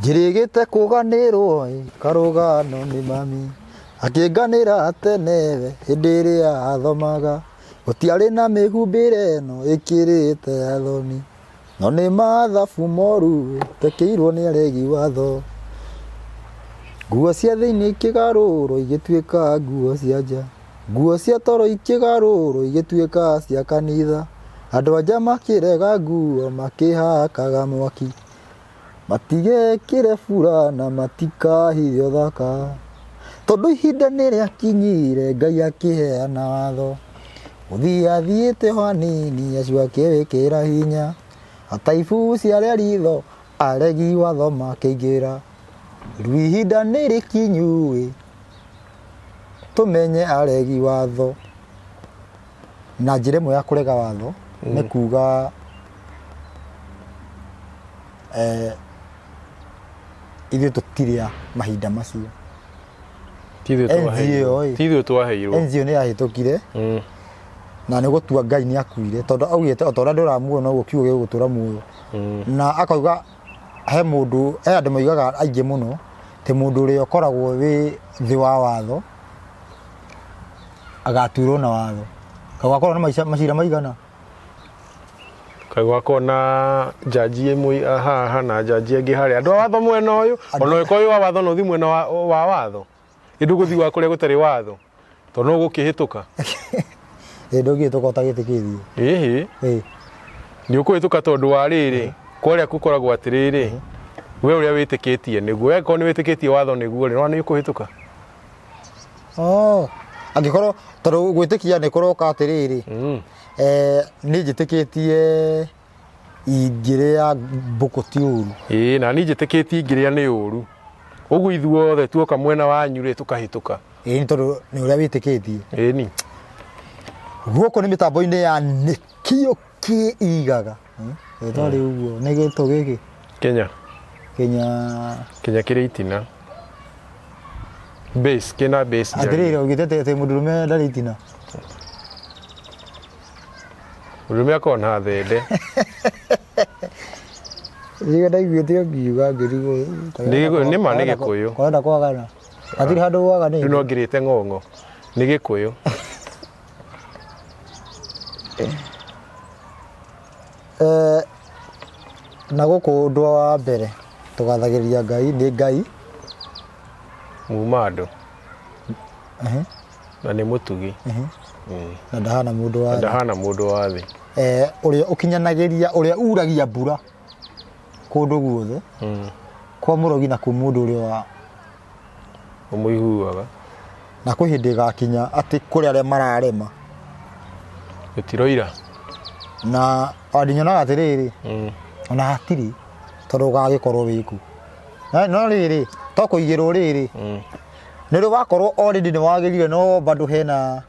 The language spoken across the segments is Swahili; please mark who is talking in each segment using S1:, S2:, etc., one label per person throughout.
S1: njirigite kuganirwo karugano ni mami akinganira tene hindi iria athomaga gutiari na mihumbire no ikirite athoni no ni mathabu moru tekeirwo ni aregi watho nguo cia thiini ikigarurwo igituika nguo cia nja nguo cia toro ikigarurwo igituika cia kanitha andu anja makirega nguo makihakaga mwaki matigekire furana matikahithio thaka tondu ihinda ni riakinyire Ngai akiheana watho uthia thiite hanini acio akiwikira hinya ataifu ciaria ritho aregi watho makiingira riu ihinda ni rikinyu tumenye aregi watho na njira imwe ya kurega watho ni kuga ithuĩ tũtiria mahinda macio
S2: tithuĩ twaheirwo
S1: NGO nĩ yahĩtũkire na nĩ gũtua Ngai nĩ akuire tondũ augĩte o ũrĩa ndũramuona ũguo kiugo gĩgũtũra muoyo na akauga he mũndũ he andũ moigaga aingĩ mũno atĩ mũndũ ũrĩa ũkoragwo wĩ thĩ wa watho agatuirwo na watho gagakorwo na macira maigana
S2: kagwako na jaji imwe haha na jaji ĩngĩ harĩa andũ a watho mwena ũyũ ona ũyũ wa watho no thi mwena wa watho ĩndũgũthi wa kũrĩa gũtarĩ watho tondũ no gũkĩhĩtũka
S1: ndũngĩhĩtũka ũtagĩtĩkĩtie
S2: nĩ ũkũhĩtũka tondũ wa rĩrĩ kũrĩa gũkoragwo atĩrĩrĩ we ũrĩa wĩtĩkĩtie nĩguo weko nĩ wĩtĩkĩtie watho nĩguo nĩ ũkũhĩtũka
S1: angĩkorwo tondũ gwĩtĩkia nĩ kũroka atĩrĩrĩ nĩ njĩtĩkĩtie ingĩrĩa mbũkũ ti ũru
S2: na niĩ njĩtĩkĩtie ingĩrĩa nĩ ũru ũguo ithuothe tuoka mwena wanyu rĩ tũkahĩtũka
S1: nĩ tondũ nĩ ũrĩa wĩtĩkĩtie
S2: ni
S1: guoko nĩ mĩtambo-inĩ ya nĩkio kĩigaga twarĩ ũguo nĩ gĩtũ gĩkĩ Kenya
S2: kĩrĩ itina base kĩna base
S1: atĩrĩrĩ ũgĩte atĩ mũndũrũme ndarĩ itina
S2: mũndũrũme akona thende
S1: rĩu ndaiguĩte ngiuga ngĩrigwo
S2: nĩ ma nĩ gĩkũyũ
S1: kwenda kwagana hatirĩ handũ waga nĩ
S2: no ngirĩte ng'ong'o nĩ gĩkũyũ
S1: na gũkũ ũndũ wa mbere tũgathagĩria Ngai nĩ Ngai
S2: muma andũ na nĩ mũtugi
S1: na ndahana
S2: mũndũ wa thĩ
S1: ũrĩa ũkinyanagĩria ũrĩa uragia mbura kũndũ guothe kwa mũrogi na kwa mũndũ ũrĩa
S2: ũmũiguaga
S1: na kwĩ hĩndĩ ĩgakinya atĩ kũrĩ arĩa mararema
S2: gũtiroira
S1: na andinyonaga atĩrĩrĩ ona hatirĩ tondũ ũgagĩkorwo wĩku no rĩrĩ to kũigĩrwo rĩrĩ nĩ rũgakorwo already nĩ wagĩrire no bado hena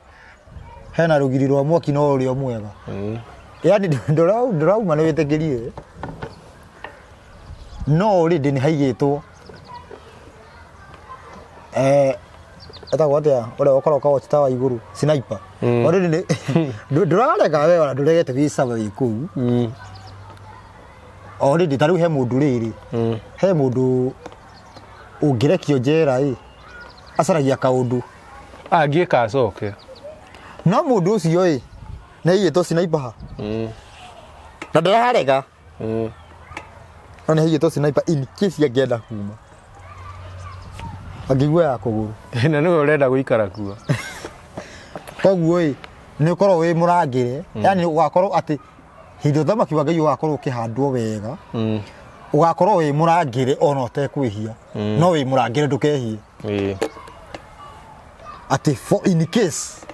S1: rũgiri rwa mwaki no ũrĩa mwega yani ndũrauma nĩ wĩtĩkĩrie no already nĩ haigĩtwo etagwo atĩa ũrĩa ũkoragwo kawatch tower igũrũ sniper already ndũrarega we ona ndũregete wĩ sava wĩ kũu already tarĩu he mũndũ rĩrĩ he mũndũ ũngĩrekio njera acaragia kaũndũ
S2: angĩka acoke
S1: no mũndũ ũcio nĩ aigĩtwo sniper na ndararega no nĩ aigĩtwo sniper in case angĩenda kuma angĩgua ya kũgũrũ
S2: na nĩwe ũrenda gũikara kuo
S1: koguo nĩ ũkorwo wĩ mũrangĩre yani ũgakorwo atĩ hĩndĩ ũthamaki wa Ngai ũgakorwo ũkĩhandwo wega ũgakorwo wĩ mũrangĩre ona ũtekwĩhia no wĩ mũrangĩre ndũkehie atĩ for in case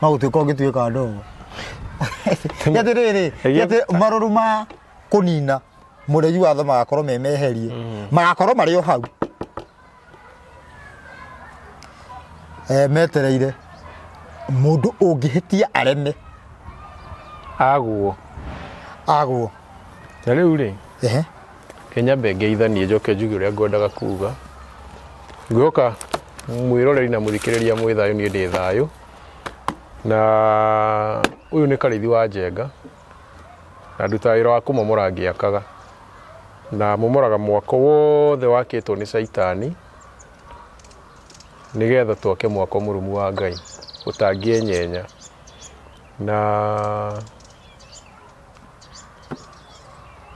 S1: no gũtuĩka ũngĩtuĩka ndogo atĩrĩrĩ atĩ marũrũ ma kũnina mũregi watho magakorwo memeherie magakorwo marĩ o hau metereire mũndũ ũngĩhĩtia areme
S2: agwo ta rĩu rĩ Kenya bengeithanie njoke njuge ũrĩa ngwendaga kuga ngĩoka mwĩroreri na mũthikĩrĩria mwĩ thayũ niĩ ndĩ thayũ na ũyũ nĩ Karĩithi wa Njenga na ndutaga wĩra wa kũmomora ngĩakaga na momoraga mwako wothe wakĩtwo nĩ caitani nĩgetha twake mwako mũrũmu wa Ngai ũtangĩenyenya. Na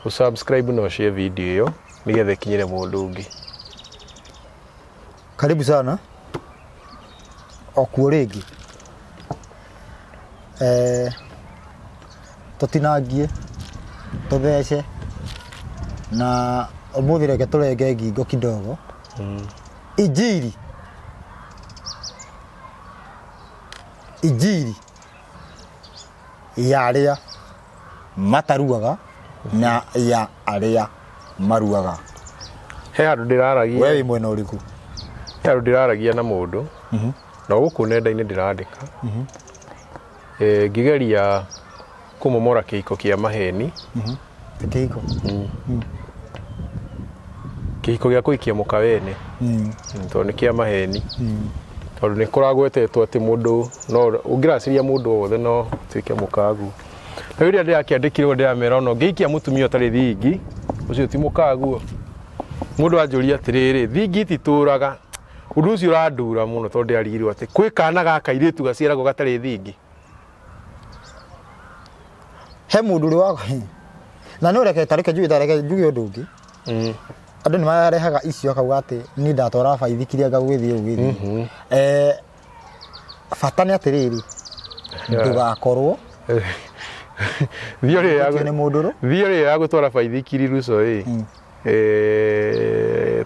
S2: usubscribe na share video hiyo nĩgetha ikinyĩre mũndũ ũngĩ.
S1: Karibu sana okuo rĩngĩ tũtinangie tũthece na ũmũthĩ reke tũrenge ngingo kidogo. Injiri ya arĩa mataruaga na ya arĩa maruaga.
S2: He handũ ndĩraragia.
S1: Wewe mwena ũrĩkũ?
S2: He handũ ndĩraragia na mũndũ na gũkũ nenda-inĩ ndĩrandĩka ngĩgeria kũmomora kĩhiko kĩa maheni.
S1: Kĩhiko?
S2: Kĩhiko gĩa kũikia mũkawene tondũ nĩ kĩa maheni, tondũ nĩ kũragwetetwo atĩ mũndũ no ũngĩraciria mũndũ wothe no tuĩke mũkagu. Na rĩrĩa ndĩrakĩandĩkirwo ndĩramera no ngĩikia mũtumia ũtarĩ thingi ũcio ti mũkaguo. Mũndũ anjũria atĩrĩrĩ, thingi titũraga. Ũndũ ũcio ũrandura mũno tondũ ndĩrarigirwo atĩ kwĩ kana ga kairĩtu gaciaragwo gatarĩ thingi.
S1: He mũndũ ũrĩ wa na nĩ ũreke tareke njuge ũndũ ũngĩ. Andũ nĩ marehaga icio akauga atĩ niĩ ndatwara baithikiri ngagũgĩthiĩ ũgĩthiĩ. Bata nĩ atĩrĩrĩ, ndũgakorwo
S2: thiorĩ ya gũtwara baithikiri ruco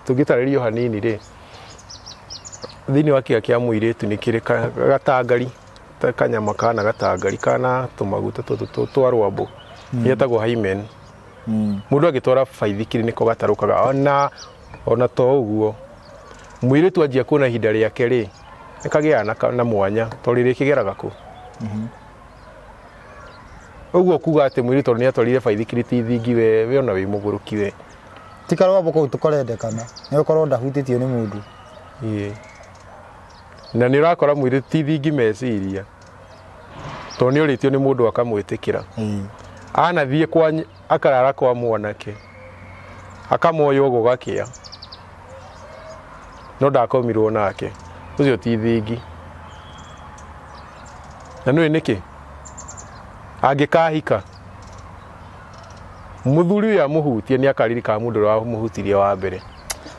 S2: tũngĩtarĩrio hanini rĩ, thĩinĩ wa kĩga kĩa mũirĩtu nĩ kĩrĩ gatangari, kanyama kana gatangari kana tũmaguta twa rwambũ getagwo hymen. Mũndũ agĩtwara baithikiri nĩko gatarũkaga. Ona to ũguo, mũirĩtu anjia kuona ihinda rĩake rĩ, nĩkagĩaga na mwanya tondũ rĩrĩ kĩgeraga kũ. Ũguo kuga atĩ mũirĩtu tondũ nĩ atwarire baithikiri ti thingi we ona wĩ mũgũrũki we.
S1: Ti karwambũ kũu tũkorendekana nĩ ũkorwo ndahutĩtio nĩ mũndũ.
S2: Na nĩ ũrakora mũirĩtu ti thingi meciria tondũ nĩ ũrĩtio nĩ mũndũ akamwĩtĩkĩra. Anathiĩ akarara kwa mwanake akamoya ũgo gakĩa no ndakomirwo nake, ũcio ti thingi. Na nĩũĩ nĩkĩ angĩkahika mũthuri ũyũ amũhutie nĩ akaririkana mũndũ ũrĩa wamũhutirie wa mbere.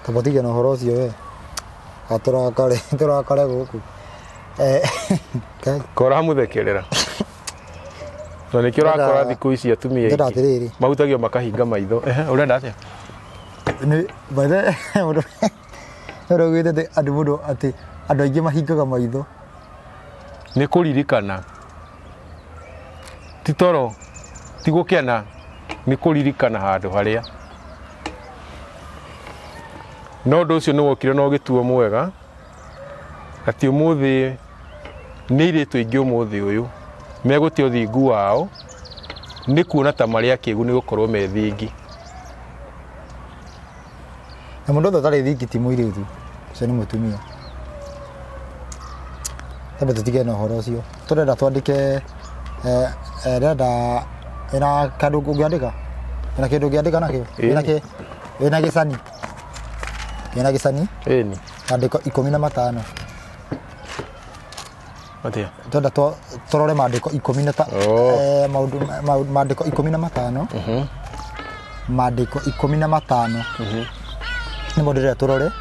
S1: Kabotige na ũhoro ũcio we tũrakare gũkũ
S2: kora mũthekerera. Na nĩkĩo ũrakora thikũ ici atumia aingĩ mahutagio makahinga maitho. Ũrenda atĩa?
S1: Ũraugĩte atĩ andũ aingĩ mahingaga maitho
S2: nĩ kũririkana, ti toro, ti gũkena, nĩ kũririkana handũ harĩa. No ũndũ ũcio nĩ wokire na ũgĩtuo mwega atĩ ũmũthĩ nĩ airĩtu aingĩ ũmũthĩ ũyũ megũte ũthingu wao nĩ kuona ta marĩa kĩgu nĩ gũkorwo me thingi.
S1: Na mũndũ ũtarĩ thingi ti mũirĩtu, ũcio nĩ mũtumia. Tambe tũtige na ũhoro ũcio. Tũrenda twandĩke renda ĩna kandũ ũngĩandĩka? Ĩna kĩndũ ũngĩandĩka nakĩo? Ĩna gĩcani? Ĩna gĩcani?
S2: Ĩni.
S1: Maandĩko 15.
S2: Atĩa?
S1: Tũrenda tũrore maandĩko 15. Maandĩko 15. Maandĩko 15. Nĩ mũndũ rĩrĩa tũrore.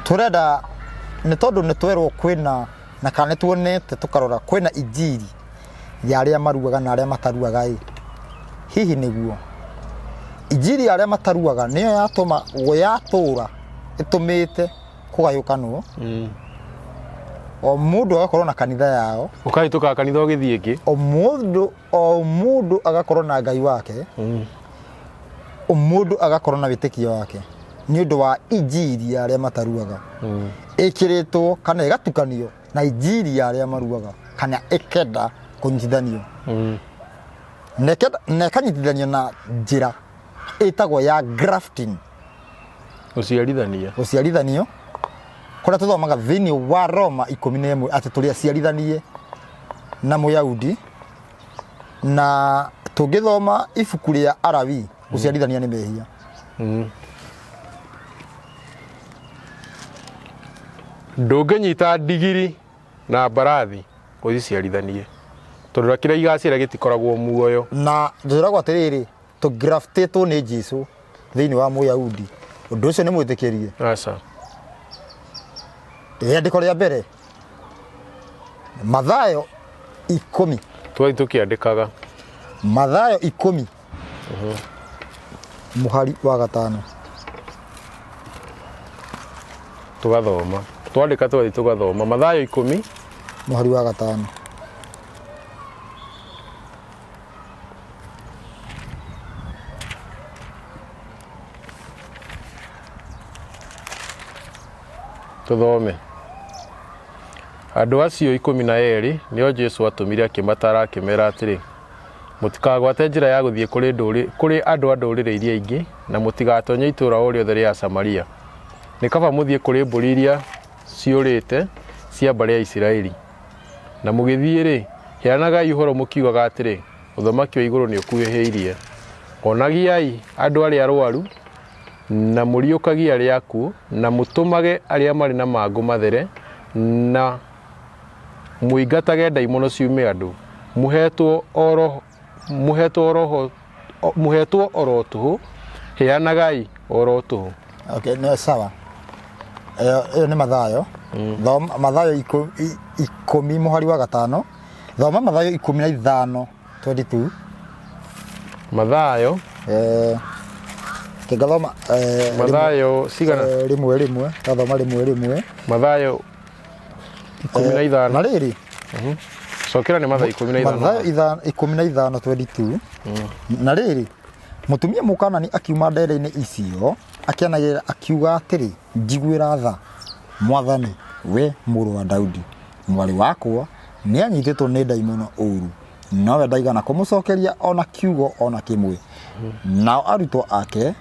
S1: Tũrenda nĩ tondũ nĩ twerwo kwĩna na kana nĩ tuonete tũkarora kwĩna injiri ya arĩa maruaga na arĩa mataruaga ĩ. Hihi nĩguo injiri ya arĩa mataruaga nĩyo yatũma yatũra ĩtũmĩte kũgayũkanwo. O mũndũ agakorwo na kanitha yao.
S2: Ũkahĩtũka kanitha ũgĩthiĩ ĩngĩ.
S1: O mũndũ agakorwo na Ngai wake. O mũndũ agakorwo na wĩtĩkio wake nĩ ũndũ wa injiri ya arĩa mataruaga. Ĩkĩrĩtwo kana ĩgatukanio na injiri ya arĩa maruaga kana ĩkenda kũnyitithanio. Na ĩkanyitithanio na njĩra ĩtagwo ya grafting. Ũciarithanio kũrĩa tũthomaga thĩinĩ wa Roma 11 atĩ tũrĩ aciarithanie na Mũyahudi na tungithoma ibuku ria Arabi guciarithania ni mehia
S2: ndũngĩnyita ndigiri na mbarathi ũciciarithanie tondũ kĩrĩa igacĩra gĩtikoragwo muoyo
S1: na njĩragwo atĩrĩrĩ tũgraftĩtwo nĩ Jesũ thĩinĩ wa Mũyahudi ũndũ ũcio nĩ mwĩtĩkĩrie
S2: aca
S1: rĩandĩko rĩa mbere Mathayo 10
S2: twathi tũkĩandĩkaga
S1: Mathayo 10 mũhari wa 5
S2: tũgathoma twandĩka twathi tũgathoma Mathayo 10
S1: mũhari wa 5
S2: tũthome andũ acio 12 nĩo Jesũ atũmire akĩmatara akĩmera atĩrĩ mũtikagwate njĩra ya gũthiĩ kũrĩ andũ a ndũrĩrĩ iria ingĩ na mũtigatonye itũũra o rĩothe rĩa Samaria nĩ kaba mũthiĩ kũrĩ mbũri iria ciũrĩte cia mbarĩ ya Isiraeli na mũgĩthiĩ-rĩ heanagai ũhoro mũkiugaga atĩrĩ ũthamaki wa igũrũ nĩ ũkuhĩhĩirie onagiai andũ arĩa arũaru na mũriũkagie arĩa akuũ na mũtũmage arĩa marĩ na mangũ mathere na mũingatage ndaimono ciume andũ mũhetwo oro tũhũ heanagai oro tũhũ
S1: okay nĩ sawa ĩyo nĩ Mathayo thoma Mathayo 10 mũhari wa 5 thoma Mathayo 15 22
S2: Mathayo
S1: kĩgathoma
S2: Mathayo cigana
S1: rimwe tathoma rimwe
S2: Mathayo 15
S1: na rĩrĩ
S2: cokera nĩ Mathayo 15
S1: Mathayo 15 22 na rĩrĩ mũtumia mũkanani akiuma ndere-inĩ icio akĩanagĩrĩra akiuga atĩrĩ njiguĩra tha Mwathani we mũrũ wa Daudi mwarĩ wakwa nĩ anyitĩtwo nĩ ndaimono ũru nowe ndaigana kũmũcokeria ona kiugo ona kĩmwe nao arutwo ake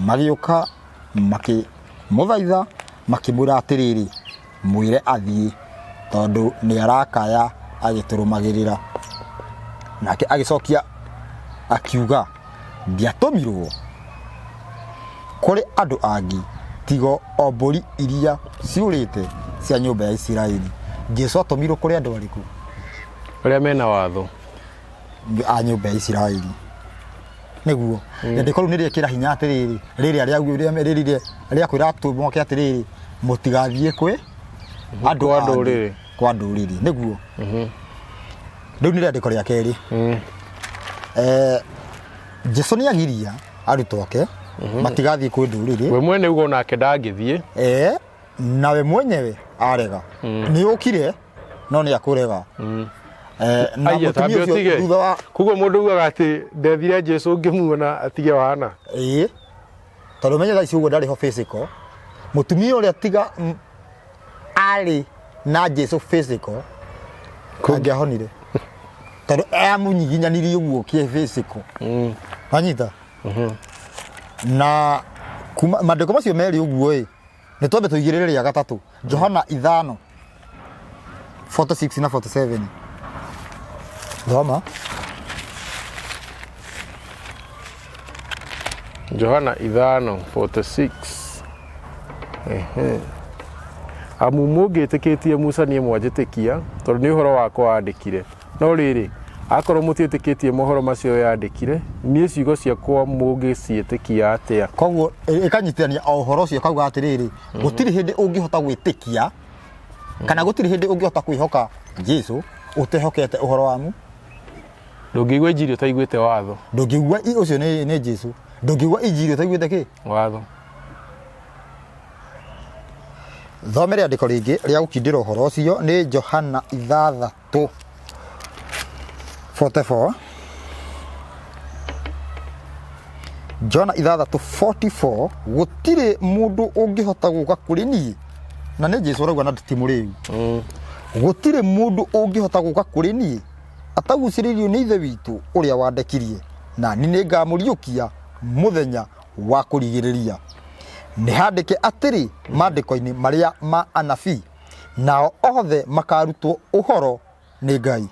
S1: magĩũka makĩmũthaitha makĩmwĩra atĩrĩrĩ mwĩre athiĩ tondũ nĩ arakaya agĩtũrũmagĩrĩra nake agĩcokia akiuga ndiatũmirwo kũrĩ andũ angĩ tigo o mbũri iria ciũrĩte cia nyũmba ya Isiraeli Jesũ atũmirwo kũrĩ andũ arĩkũ
S2: arĩa mena watho
S1: a nyũmba ya Isiraeli nĩguo ndĩko rĩu nĩrĩkĩra hinya atĩrĩrĩ rĩrĩa rĩa kwĩra tũmoke atĩrĩrĩ mũtigathiĩ kwĩ andũ a ndũrĩrĩ kwa ndũrĩrĩ nĩguo rĩu nĩ rĩandĩko rĩa kerĩ Jesũ nĩ agiria arutwo ake matigathiĩ kwĩ ndũrĩrĩ
S2: we mwene ugo nake ndangĩthiĩ
S1: nawe mwenyewe arega nĩ ũkire no nĩ akũrega
S2: na mũtumia ũcio thutha wa kuguo mũndũ ugaga atĩ ndethire Jesũ ngĩmuona atige wana
S1: tondũ menye thaa ici ũguo ndarĩ ho physical mũtumia ũrĩa tiga arĩ na Jesũ physical angĩahonire tondũ amũnyiginyanirie ũguo kĩ physical wanyita na maandĩko macio merĩ ũguo nĩ twambe tũigĩrĩre rĩa gatatũ Johana 5:46 na 47 thoma
S2: Johana 5:46 amu mũngĩtĩkĩtie Musa niĩ mwanjĩtĩkia tondũ nĩ ũhoro wakwa wandĩkire no rĩrĩ akorwo mũtiĩtĩkĩtie mohoro macio yandĩkire niĩ ciugo ciakwa mũngĩciĩtĩkia atĩa
S1: koguo ĩkanyitithania o ũhoro ũcio kauga atĩrĩrĩ gũtirĩ hĩndĩ ũngĩhota gwĩtĩkia kana gũtirĩ hĩndĩ ũngĩhota kwĩhoka Jesũ ũtehokete ũhoro wamu
S2: ndũngĩigua injiri ũtaiguĩte watho
S1: ndũngĩigua ũcio nĩ Jesũ ndũngĩigua injiri ũtaiguĩte kĩ
S2: watho
S1: thomere andĩko rĩngĩ rĩa gũkindĩra ũhoro ũcio nĩ Johana 6:44 Johana 6:44 gũtirĩ mũndũ ũngĩhota gũka kũrĩ niĩ na nĩ Jesũ arauga na ti mũrĩu gũtirĩ mũndũ ũngĩhota gũka kũrĩ niĩ atagucĩrĩirio nĩ ithe witũ ũrĩa wandekirie na niĩ nĩngamũriũkia mũthenya wa kũrigĩrĩria nĩ handĩke atĩrĩ maandĩko-inĩ marĩa ma anabii nao othe makarutwo ũhoro nĩ Ngai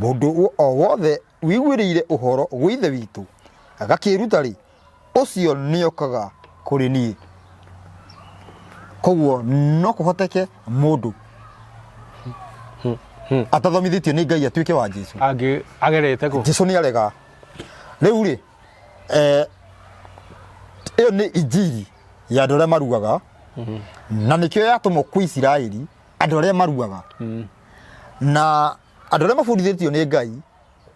S1: mũndũ o wothe wiguĩrĩire ũhoro gwĩ ithe witũ agakĩruta rĩ ũcio nĩokaga kũrĩ niĩ koguo no kũhoteke mũndũ atathomithĩtio nĩ Ngai atuĩke wa Jesũ
S2: agerete kũ
S1: Jesũ nĩ arega rĩu rĩ ĩyo nĩ injiri ya andũ arĩa maruaga na nĩkĩo yatũmwo kwĩ Isiraeli andũ arĩa maruaga na andũ arĩa mabundithĩtio nĩ Ngai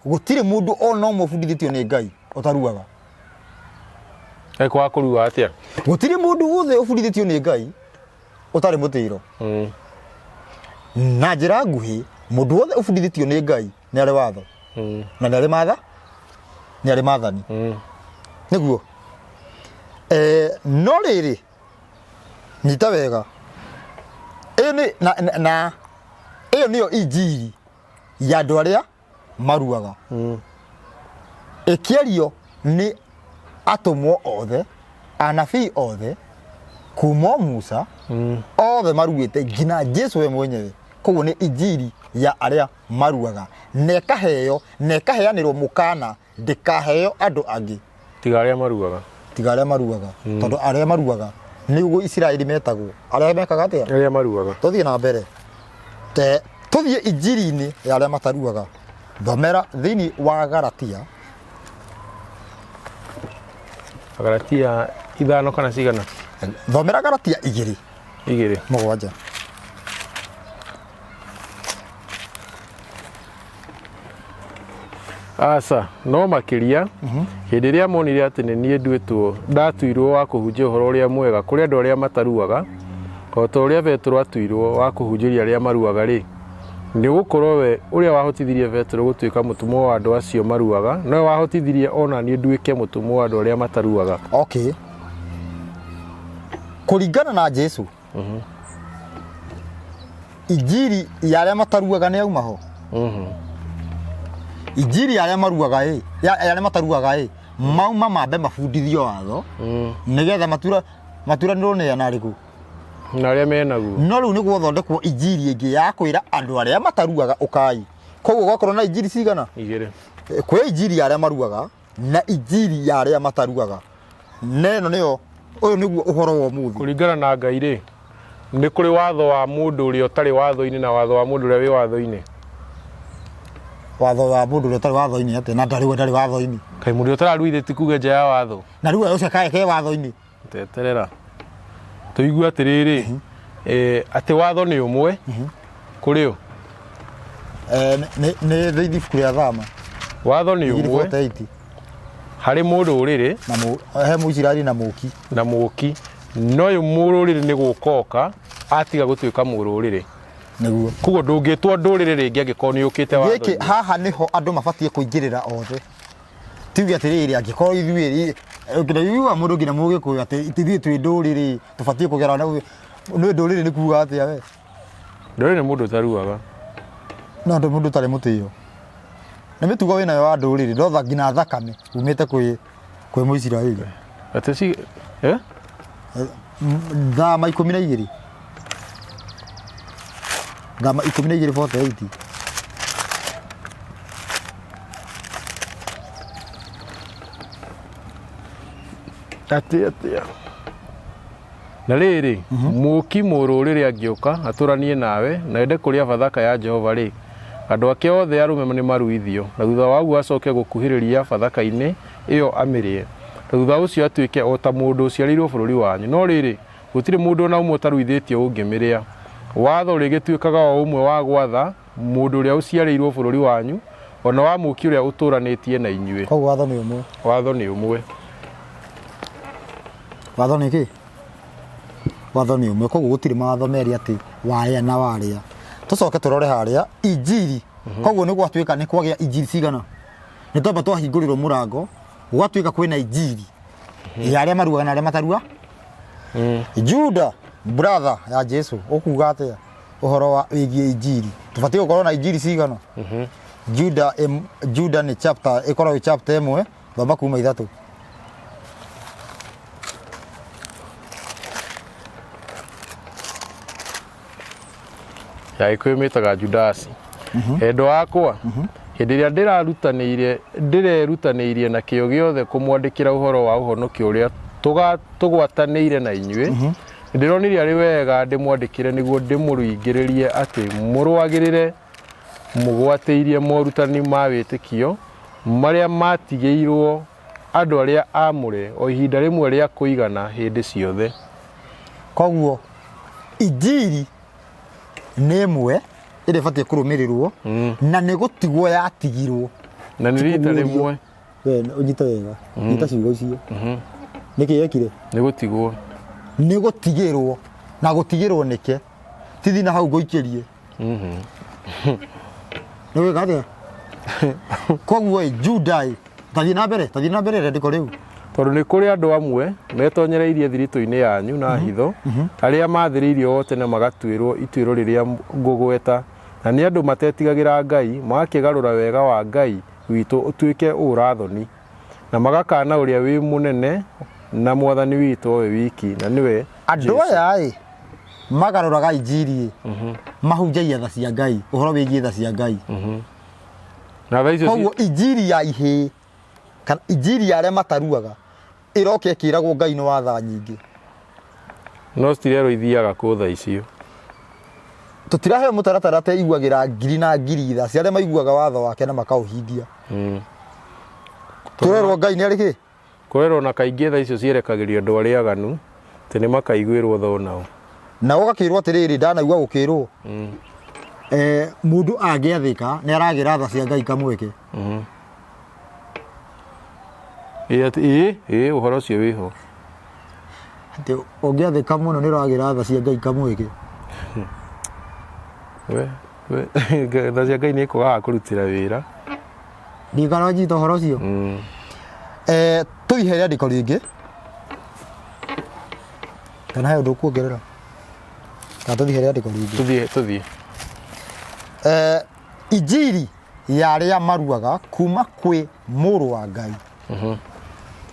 S1: gũtirĩ mũndũ ona ũmwe ũbundithĩtio nĩ Ngai ũtaruaga
S2: ekwa kũrua atĩa
S1: gũtirĩ mũndũ wothe ũbundithĩtio nĩ Ngai ũtarĩ mũtĩro na njĩra nguhĩ mũndũ wothe ũbundithĩtio nĩ Ngai nĩ arĩ watho na nĩ arĩ maathani nĩguo no rĩrĩ nyita wega ĩyo nĩyo injiri ya andũ arĩa maruaga ĩkĩario nĩ atũmwo othe anabii othe kuma Musa othe maruĩte nginya Jesũ we mwenyewe koguo nĩ injiri ya arĩa maruaga na ĩkaheanĩrwo mũkana ndĩkaheo andũ angĩ
S2: tiga arĩa maruaga
S1: tondũ arĩa maruaga nĩguo Isiraeli metagwo arĩa mekaga atĩa
S2: arĩa maruaga
S1: tũthiĩ na mbere tũthiĩ injiri-inĩ ya arĩa mataruaga thomera thĩinĩ wa Galatia
S2: 5 kana cigana
S1: thomera Galatia 2:7
S2: asa no makĩria hĩndĩ ĩrĩa monire atĩ nĩ niĩ ndatuirwo wa kũhunjia ũhoro ũrĩa mwega kũrĩ andũ arĩa mataruaga o ta ũrĩa Petro atuirwo wa kũhunjĩria arĩa maruaga rĩ nĩ gũkorwo we ũrĩa wahotithirie Petro gũtuĩka mũtumwo wa andũ acio maruaga no wahotithirie ona niĩ nduĩke mũtumwo wa andũ arĩa mataruaga
S1: okay kũringana na Jesũ injiri ya arĩa mataruaga nĩ auma ho injiri ya arĩa maruaga ya arĩa mataruaga mauma mambe mabundithio watho nĩgetha maturanĩrwo nĩ ana arĩkũ
S2: na arĩa menaguo
S1: no rĩu nĩguo thondekwo injiri ĩngĩ ya kwĩra andũ arĩa mataruaga ũkai koguo gwakorwo na injiri cigana
S2: 2
S1: kwĩ injiri ya arĩa maruaga na injiri ya arĩa mataruaga neno nĩyo ũyũ nĩguo ũhoro wa ũmũthĩ
S2: kũringana na Ngai rĩ nĩ kũrĩ watho wa mũndũ ũrĩa ũtarĩ watho-inĩ na watho wa mũndũ ũrĩa wĩ watho-inĩ
S1: watho wa mũndũ ũrĩa ũtarĩ watho-inĩ atĩ na ndarĩ watho-inĩ
S2: kaĩ mũndũ ũtararuithĩtie ti kuge nja ya watho
S1: na rĩu ũcio kaĩ ke watho-inĩ
S2: teterera tũigue atĩrĩrĩ atĩ watho nĩ ũmwe kũrĩ o
S1: nĩ thĩinĩ ibuku rĩa Thama
S2: watho nĩ ũmwe harĩ mũndũrĩrĩ
S1: he Mũisiraeli na mũki
S2: no ũyũ mũrũrĩrĩ nĩ gũkoka atiga gũtuĩka mũrũrĩrĩ
S1: nĩguo
S2: koguo ndũngĩtwo ndũrĩrĩ rĩngĩ angĩkorwo nĩ ũkĩte watho
S1: gĩkĩ haha nĩho andũ mabatiĩ kũingĩrĩra othe tuge atĩrĩrĩ angĩkorwo ithuĩ ngĩna mũndũ nginya mũgĩkũyũ atĩ ithuĩ twĩ ndũrĩrĩ tũbatiĩ kũgera nĩ ndũrĩrĩ nĩ kuuga atĩa we
S2: ndũrĩrĩ nĩ mũndũ ũtaruaga
S1: no mũndũ ũtarĩ mũtĩo nĩ mĩtugo wĩnayo wa ndũrĩrĩ ndotha nginya thakame umĩte kwĩ Mũisiraeli
S2: atĩ ci
S1: Thama 12 Thama 12:48
S2: atĩa na rĩrĩ mũki mũrũrĩrĩ angĩũka atũranie nawe na ende kũrĩa bathaka ya Jehova rĩ andũ ake othe arũme nĩ maruithio na thutha waguo acoke gũkuhĩrĩria bathaka-inĩ ĩyo amĩrĩe na thutha ũcio atuĩke o ta mũndũ ũciarĩirwo bũrũri wanyu no rĩrĩ gũtirĩ mũndũ ona ũmwe ũtaruithĩtio ũngĩmĩrĩa watho rĩgĩtuĩkaga o ũmwe wa gwatha mũndũ ũrĩa ũciarĩirwo bũrũri wanyu ona wa mũki ũrĩa ũtũranĩtie na inyuĩ
S1: koguo watho nĩ ũmwe
S2: watho nĩ ũmwe
S1: watho nĩ kĩ watho nĩ ũmwe koguo gũtirĩ mawatho merĩ atĩ warĩa na warĩa tũcoke tũrore harĩa injiri koguo nĩ gwatuĩka nĩ kwagĩa injiri cigana nĩ twamba twahingũrĩrwo mũrango gwatuĩka kwĩna injiri ya arĩa maruaga na arĩa matarua Juda brother ya Jesũ ũkuga atĩa ũhoro wa wĩgiĩ injiri tũbatiĩ gũkorwo na injiri cigana Juda nĩ chapter ĩkoragwo chapter 1 thoma kuma 3
S2: ya ikuyu mitaga Judasi endo wakwa hĩndĩ ĩrĩa ndĩrerutanĩirie na kĩo gĩothe kũmwandĩkĩra ũhoro wa ũhonokio ũrĩa tũgwatanĩire na inyuĩ, ndĩronire arĩ wega ndĩmwandĩkĩre nĩguo ndĩmũringĩrĩrie atĩ mũrũagĩrĩre mũgwatĩirie morutani ma wĩtĩkio marĩa matigĩirwo andũ arĩa amũre o ihinda rĩmwe rĩa kũigana hĩndĩ ciothe.
S1: Koguo injiri nĩ ĩmwe ĩrĩa ĩbatiĩ kũrũmĩrĩrwo na nĩ gũtigwo yatigirwo
S2: na nĩ rita rĩmwe.
S1: Ũnyite wega, nyita ciugo icio. Nĩkĩ yekire?
S2: Nĩ gũtigwo.
S1: Nĩ gũtigĩrwo, na gũtigĩrwo nĩke tithi na hau ngũikĩrie. Nĩ wega atĩa? Koguo Judai tathiĩ na mbere rendeko rĩu.
S2: Tondũ nĩ kũrĩ andũ amwe metonyereirie thiritũ-inĩ yanyu na hitho arĩa mathĩrĩirio o tene magatuĩrwo ituĩro rĩrĩa ngũgweta, na nĩ andũ matetigagĩra Ngai magakĩgarũra wega wa Ngai witũ ũtuĩke ũrathoni, na magakana ũrĩa wĩ mũnene na mwathani witũ we wiki, na nĩwe
S1: andũ aya magarũraga injiri mahunjagia tha cia Ngai, ũhoro wĩgiĩ tha cia Ngai.
S2: Na tha icio
S1: koguo injiri ya ihĩ kana injiri ya arĩa mataruaga ĩroka ĩkĩragwo Ngai nĩ wa tha nyingĩ,
S2: no citirerwo ithiaga kũ tha icio.
S1: Tũtiraheo mũtaratara te iguagĩra ngiri na ngiri tha cia arĩa maiguaga watho wake na makaũhingia. Tũrerwo Ngai nĩ arĩ kĩ?
S2: Kũrerwo na kaingĩ tha icio cierekagĩrio andũ arĩa aganu tĩ nĩ makaiguĩrwo tho nao,
S1: na ũgakĩrwo atĩrĩrĩ ndanaigua gũkĩrwo mũndũ angĩathĩka nĩ aragĩra tha cia Ngai kamweke.
S2: Ũhoro ũcio wĩho
S1: atĩ ũngĩathĩka mũno nĩ ũragĩra tha cia Ngai kamweke.
S2: Tha cia Ngai nĩ ĩkũgaga kũrutĩra wĩra.
S1: Ndikana njita ũhoro ũcio. Tũihe rĩandĩko rĩngĩ kana he ũndũ ũkuongerera? Kana tũthiĩ rĩandĩko rĩngĩ?
S2: Tũthiĩ.
S1: Injiri ya arĩa maruaga kuma kwĩ mũrũ wa Ngai.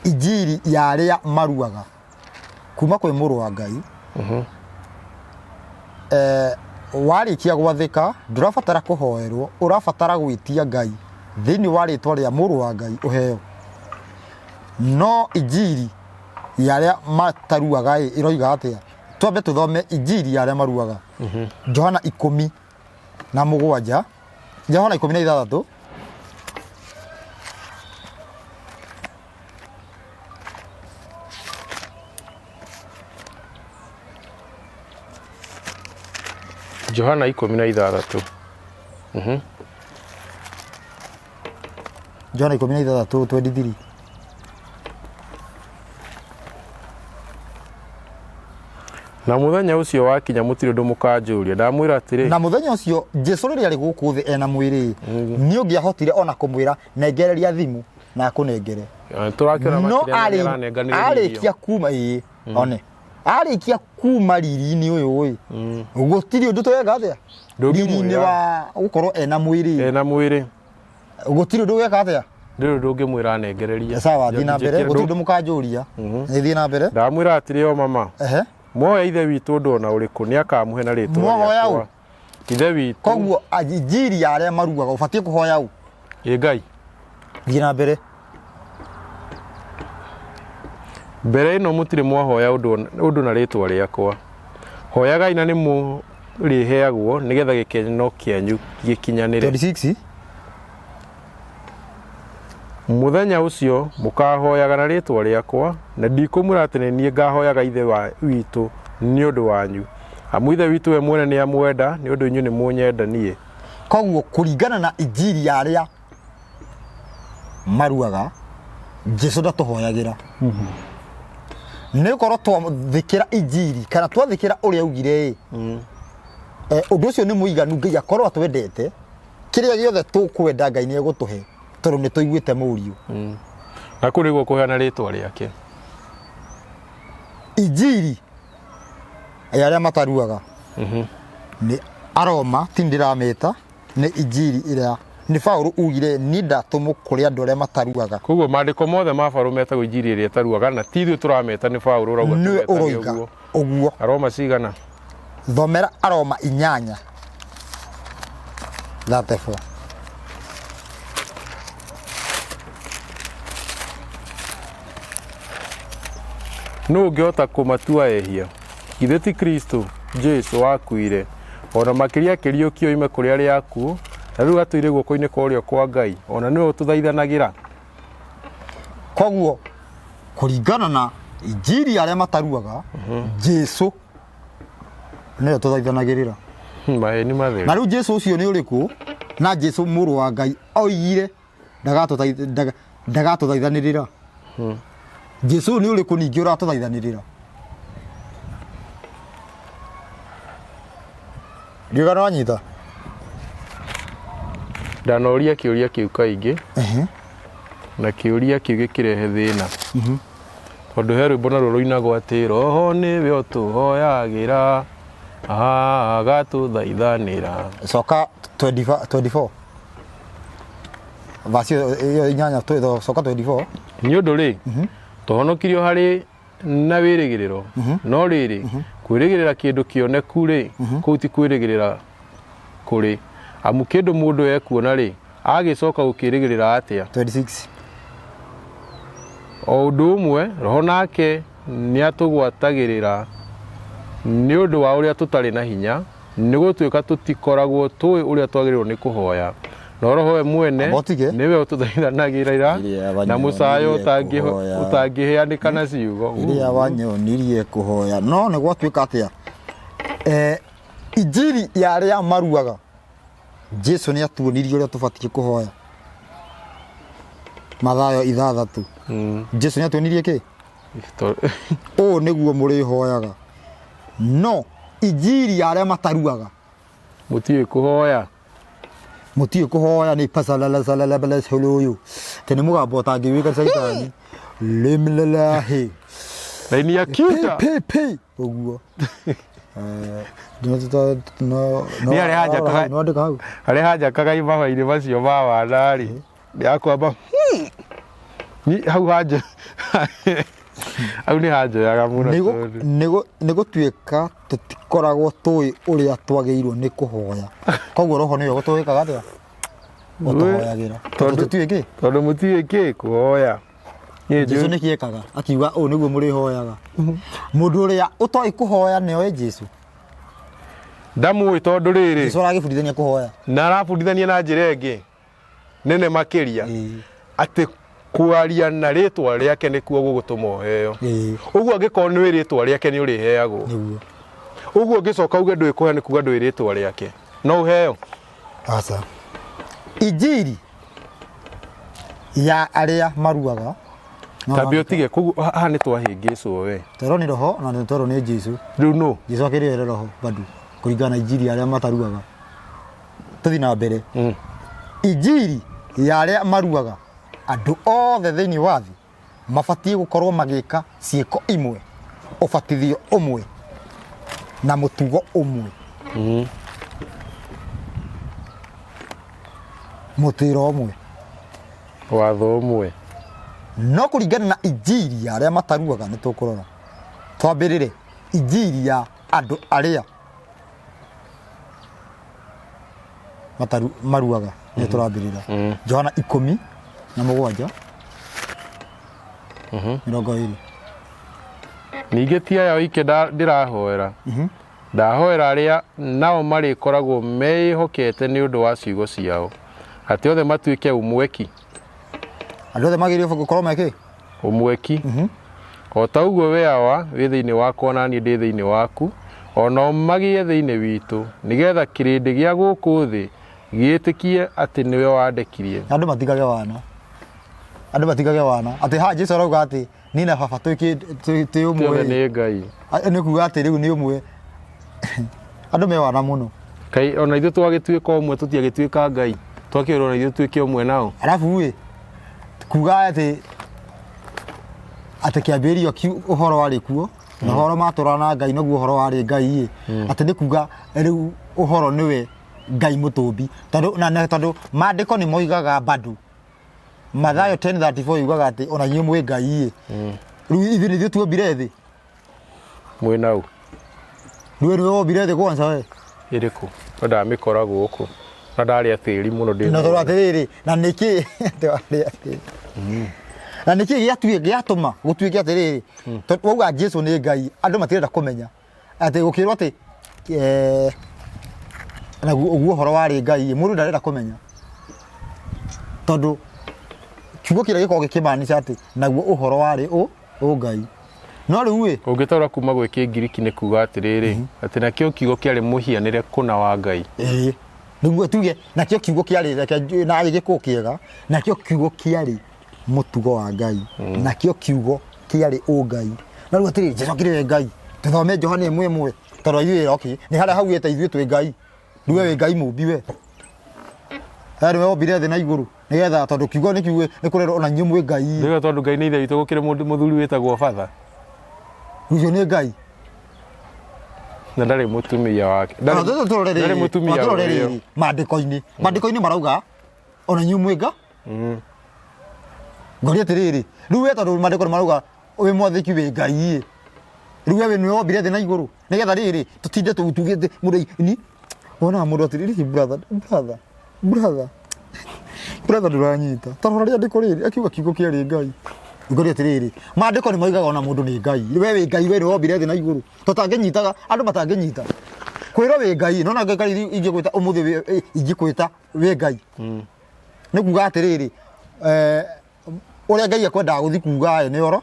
S1: Injiri ya arĩa maruaga kuma kwĩ mũrũ wa Ngai. Warĩkia gwathĩka ndũrabatara kũhoerwo, ũrabatara gwĩtia Ngai thĩinĩ wa rĩtwa rĩa mũrũ wa Ngai ũheo. No injiri ya arĩa mataruaga ĩroiga atĩa? Twambe tũthome injiri ya arĩa maruaga. Johana 10:7, Johana 10:6.
S2: Johana 10:6.
S1: Johana 10:6, 23.
S2: Na mũthenya ũcio wakinya mũtirĩ ũndũ mũkanjũria, ndamwĩra atĩrĩ.
S1: Na mũthenya ũcio Jesũ rĩrĩa arĩ gũkũ thĩ ena mwĩrĩ nĩ ũngĩahotire ona kũmwĩra nengereria thimũ na akũnengere. No arĩkia kuma one arĩkia kuma riri-inĩ ũyũ gũtirĩ ũndũ twega atĩa riri-inĩ wa gũkorwo ena mwĩrĩ gũtirĩ ũndũ gweka atĩa
S2: ndĩrĩ ũndũ ũngĩmwĩra anengereria.
S1: Sawa, thiĩ na mbere, gũtirĩ ũndũ mũkanjũria. Thiĩ na mbere.
S2: Ndamwĩra atĩrĩ o mama, muoya ithe witũ ũndũ ona ũrĩkũ nĩ akamũhe na rĩtwa rĩakwa. Ithe witũ.
S1: Koguo injiri ya arĩa maruaga ũbatiĩ kũhoya ũ?
S2: Ngai.
S1: Thiĩ na mbere.
S2: Mbere ĩno mũtirĩ mwahoya ũndũ na rĩtwa rĩakwa. Hoyagai na nĩ mũrĩheagwo nĩgetha gĩkeno kĩanyu gĩkinyanĩre.
S1: 26.
S2: Mũthenya ũcio mũkahoyaga na rĩtwa rĩakwa, na ndikũmwĩra atĩ nĩ niĩ ngahoyaga ithe witũ nĩ ũndũ wanyu. Amu ithe witũ we mwene nĩ amwenda nĩ ũndũ inyuĩ nĩ mũnyenda niĩ.
S1: Koguo kũringana na injiri ya arĩa maruaga Jesũ ndatũhoyagĩra. Nĩ gũkorwo twathĩkĩra injiri kana twathĩkĩra ũrĩa augire ũndũ ũcio nĩ mũiganu Ngai akorwo atwendete, kĩrĩa gĩothe tũkwenda Ngai nĩ egũtũhe tondũ nĩ tũiguĩte mũriũ.
S2: Na kũrĩ guo kũheana rĩtwa rĩake.
S1: Injiri ya arĩa mataruaga nĩ Aroma, ti ndĩramĩta, nĩ injiri ĩrĩa nĩ Paũlũ ugire nĩ ndatũmwo kũrĩ andũ arĩa mataruaga.
S2: Koguo maandĩko mothe ma Paũlũ metagwo injiri ĩrĩa ĩtaruaga, na ti ithuĩ tũrameta nĩ Paũlũ ũrauga
S1: tũmetaga ũguo.
S2: Aroma cigana?
S1: Thomera Aroma 8:34.
S2: no ngĩhota kũmatua ehia githĩ ti Kristo Jesu wakuire ona makĩria kĩriũkio ime kũrĩ arĩa akuũ na rĩu atũire guoko-inĩ kwa ũrĩo kwa Ngai ona nĩwe ũtũthaithanagĩra.
S1: Koguo kũringana na injiri arĩa mataruaga Jesu nĩwe ũtũthaithanagĩrĩra.
S2: Maheni matheru.
S1: Na rĩu Jesu ũcio nĩ ũrĩkũ? Na Jesu mũrũ wa Ngai oigire ndagatũthaithanĩrĩra. Jesu nĩ ũrĩkũ ningĩ ũratũthaithanĩrĩra? Ndigana wanyita.
S2: Ndanoria kĩũria kĩu kaingĩ na kĩũria kĩu gĩkĩrehe thĩna tondũ he rwĩmbo na rũinagwo atĩ roho nĩwe ũtũhoyagĩra agatũthaithanĩra.
S1: Coka 24 vasi iyo inyanya twetho coka 24
S2: nĩ ũndũ rĩ tũhonokirio harĩ na wĩrĩgĩrĩro no rĩrĩ kwĩrĩgĩrĩra kĩndũ kĩoneku rĩ kũu ti kwĩrĩgĩrĩra kũrĩ amu kĩndũ mũndũ ekuona rĩ agĩcoka gũkĩrĩgĩrĩra atĩa.
S1: 26
S2: o ũndũ ũmwe roho nake nĩ atũgwatagĩrĩra nĩ ũndũ wa ũrĩa tũtarĩ na hinya nĩ gũtuĩka tũtikoragwo tũĩ ũrĩa twagĩrĩirwo nĩ kũhoya no roho we mwene nĩwe ũtũthaithanagĩra na mũcayo ũtangĩheanĩka na ciugo.
S1: Iria wanyonirie kũhoya no nĩ gwatuĩka atĩa injiri ya arĩa maruaga Jesu nĩ atuonirie ũrĩa tũbatiĩ kũhoya. Mathayo 6 Jesu nĩ atuonirie kĩ? Ũũ nĩguo mũrĩhoyaga no injiri ya arĩa mataruaga
S2: mũtiĩ kũhoya nĩ
S1: pasalala soloyo tene mũgambo ũtangĩwĩka caitani limlelahi
S2: raini ya kiuta
S1: ũguo
S2: nĩ arĩa hanjakaga imaho-inĩ macio ma wanarĩ nĩakwamba hau hanja hau nĩ hanjoyaga mũno
S1: nĩ gũtuĩka tũtikoragwo tũĩ ũrĩa twagĩrĩirwo nĩ kũhoya koguo roho nĩwe gũtũĩkaga atĩa gũtũhoyagĩra
S2: tondũ mũtiĩ kĩ kũhoya.
S1: Jesu nĩ kĩekaga akiuga ũũ nĩguo mũrĩhoyaga. Mũndũ ũrĩa ũtoĩ kũhoya nĩoĩ Jesu
S2: ndamũĩ tondũ rĩrĩ
S1: Jesu aragĩbundithania kũhoya
S2: na arabundithania na njĩra ĩngĩ nene makĩria atĩ kwaria na rĩtwa rĩake nĩkuo gũgũtũma ũheo. Ũguo angĩkorwo nĩ rĩtwa rĩake nĩ ũrĩheagwo. Ũguo ũngĩcoka uge ndũĩ kũhea nĩ kuga ndũĩ rĩtwa rĩake no ũheo.
S1: Aca injiri ya arĩa maruaga
S2: tambĩ ũtige koguo haha nĩ twahĩngĩcwo we
S1: toro nĩ roho na toro nĩ Jesu.
S2: Rĩu no
S1: Jesu akĩrĩhere roho bado kũringana na injiri ya arĩa mataruaga. Tũthiĩ na mbere. Injiri ya arĩa maruaga andũ othe thĩinĩ wa thĩ mabatiĩ gũkorwo magĩka ciĩko imwe ũbatithio ũmwe na mũtugo ũmwe mũtĩro ũmwe
S2: watho ũmwe
S1: no kũringana na injiri ya arĩa mataruaga nĩ tũkũrora. Twambĩrĩre injiri ya andũ arĩa maruaga nĩ tũrambĩrĩra Johana 10:7 20.
S2: Ningĩ ti aya oike ndĩrahoera ndahoera arĩa nao marĩkoragwo meĩhokete nĩ ũndũ wa ciugo ciao atĩ othe matuĩke ũmweki.
S1: Andũ othe magĩrĩirwo gũkorwo mekĩ
S2: ũmweki o ta ũguo we awa wĩ thĩinĩ wakwa na niĩ ndĩ thĩinĩ waku onao magĩe thĩinĩ witũ nĩgetha kĩrĩndĩ gĩa gũkũ thĩ gĩĩtĩkie atĩ nĩwe wandekirie.
S1: Andũ matigage wana atĩ ha Jesu arauga atĩ niĩ na baba twĩ ũmwe
S2: nĩ Ngai.
S1: Nĩ kuga atĩ rĩu nĩ ũmwe. Andũ me wana mũno
S2: Kai ona ithuĩ twagĩtuĩka ũmwe tũtiagĩtuĩka Ngai twakĩrwo na ithuĩ tuĩke ũmwe nao.
S1: Arabu kuga atĩ kĩambĩrĩrio ũhoro warĩ kuo na ũhoro matũra na Ngai naguo ũhoro warĩ Ngai atĩ nĩ kuga rĩu ũhoro nĩwe Ngai mũtũmbi tondũ maandĩko nĩ moigaga bado Mathayo 10:34 yugaga atĩ ona inyuĩ mwĩ Ngai rĩu ithuĩ tuombire thĩ
S2: mwĩna ũ
S1: rĩu nĩwe wombire thĩ kwanza we
S2: ĩrĩkũ ndamĩkora gũkũ na ndarĩa tĩri mũno ndĩ
S1: na tondũ atĩrĩrĩ na nĩkĩ twarĩ atĩ na niki giatuma gutuike atiriri wauga Jesu ni Ngai andu matirenda kumenya ati gukirwo ati na uguo horo wari Ngai mundu ndarenda kumenya tondu kiugo kira giko gikimaanisha ati naguo uhoro wari o Ngai no riu
S2: ungitora kuma gwe Kigiriki ni kuga atiriri ati nakio kiugo kiari muhianire kuna wa Ngai
S1: niguo tuge nakio kiugo kiari na giko kiega nakio kiugo kiari mutugo wa Ngai nakio kiugo kiari o Ngai na riu atiri Jesu kire Ngai tuthome Johana 1:1 tondu ithuĩ okay ni haria hau eta ithuĩ twĩ Ngai riu we Ngai mũmbiwe ari we ombire thĩ na igũrũ nigetha tondu kiugo ni kiugo ni kurero ona nyuĩ mwĩ Ngai
S2: nigetha tondu Ngai ni ithe witũ gũkĩrĩ mũthuri wĩtagwo Father
S1: riu ni Ngai
S2: na ndarĩ mũtumia wake ndarĩ mũtumia wake mandĩko-inĩ marauga ona nyuĩ mwĩ Ngai ngori atiriri riu we tondu mandĩko marauga wĩ mwathĩki wĩ Ngai riu we nĩwe wombire thĩ na igũrũ nigetha rĩrĩ tutinde tugĩte mũndũ ni wona mũndũ atiriri brother nduranyita tondu rĩrĩa ndĩko rĩrĩ akiuga kiugo kĩarĩ Ngai ngori atiriri mandĩko nĩ moigaga ona mũndũ nĩ Ngai we wĩ Ngai we nĩwe wombire thĩ na igũrũ tũtangĩnyitaga andũ matangĩnyita kwĩrwo wĩ Ngai no na Ngai ingĩkwĩta ũmũthĩ ingĩkwĩta wĩ Ngai nĩ kuga atiriri ũrĩa Ngai akwendaga gũthi kuga nĩ oro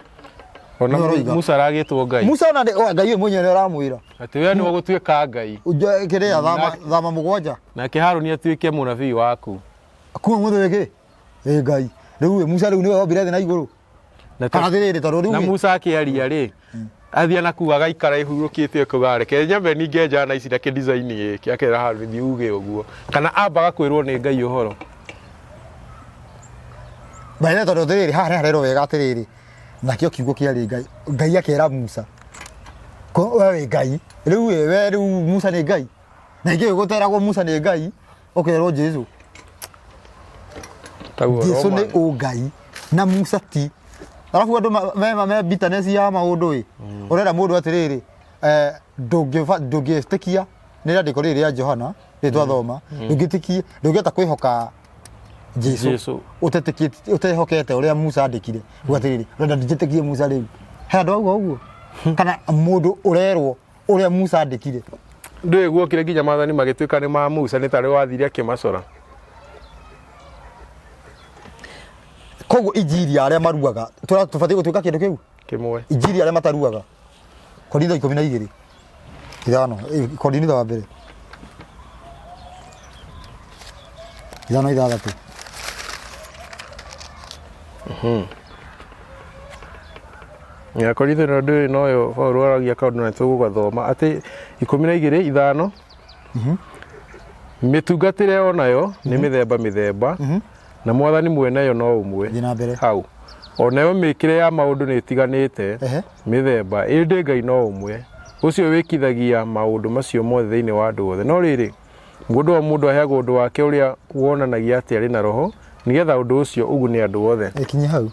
S2: ona Musa aragĩtwo Ngai
S1: Musa ona Ngai mwenyewe aramwĩra
S2: ati we nĩwe gũtuĩka Ngai
S1: kĩrĩa thama mũgwanja
S2: nake Harũni atuĩke mũnabii waku
S1: kuma mũthĩ wĩkĩ Ngai rĩu Musa rĩu nĩwe wombire thĩ na igũrũ kana thĩrĩ tondu rĩu
S2: na Musa akĩaria rĩ athia na kuga gaikara ihurũkĩte kuga reke nyambe ninge njana ici na kĩdesign gĩkĩ akera Harũni uge ũguo kana ambaga kwĩrwo nĩ Ngai ũhoro baina
S1: tondu thĩrĩ haha harero wega atiriri nakio kiugo kĩarĩ Ngai akera Musa ko we Ngai rĩu Musa nĩ Ngai na ingĩ gũteragwo Musa nĩ Ngai ũkerwo Jesu Jesu nĩ o Ngai na Musa ti arabu andũ me bitterness ya maũndũ ũrenda mũndũ atiriri ndũngĩtĩkia nĩ rĩandĩko rĩrĩ rĩa Johana rĩtwathoma ndũngĩta kwĩhoka Jesu utehokete uria Musa andikire gwatiriri urenda ndijetikie Musa riu he ndo uguo kana mundu urerwo uria Musa andikire ndwe guokire nginya mathani magituika ni ma Musa ni tari wathire akimacora koguo injiri aria maruaga tubatie gutuika kindu kiu kimwe injiri aria mataruaga Korintho 12 ithano Korintho wa mbere ithano ithathatu ya Korintho ndio noyo Paulo aragia kaundu na tugugathoma ati 12:5 mitungatire onayo ni mithemba na mwathani mweneyo no umwe hau onayo mikire ya maundu ni tiganite mithemba indi Ngai no umwe ucio wikithagia maundu macio mothe thiini wa andu othe no riri mundu aheagwo undu wake uria wonanagia ati ari na roho nigetha undu ucio ugune andu othe ikinye hau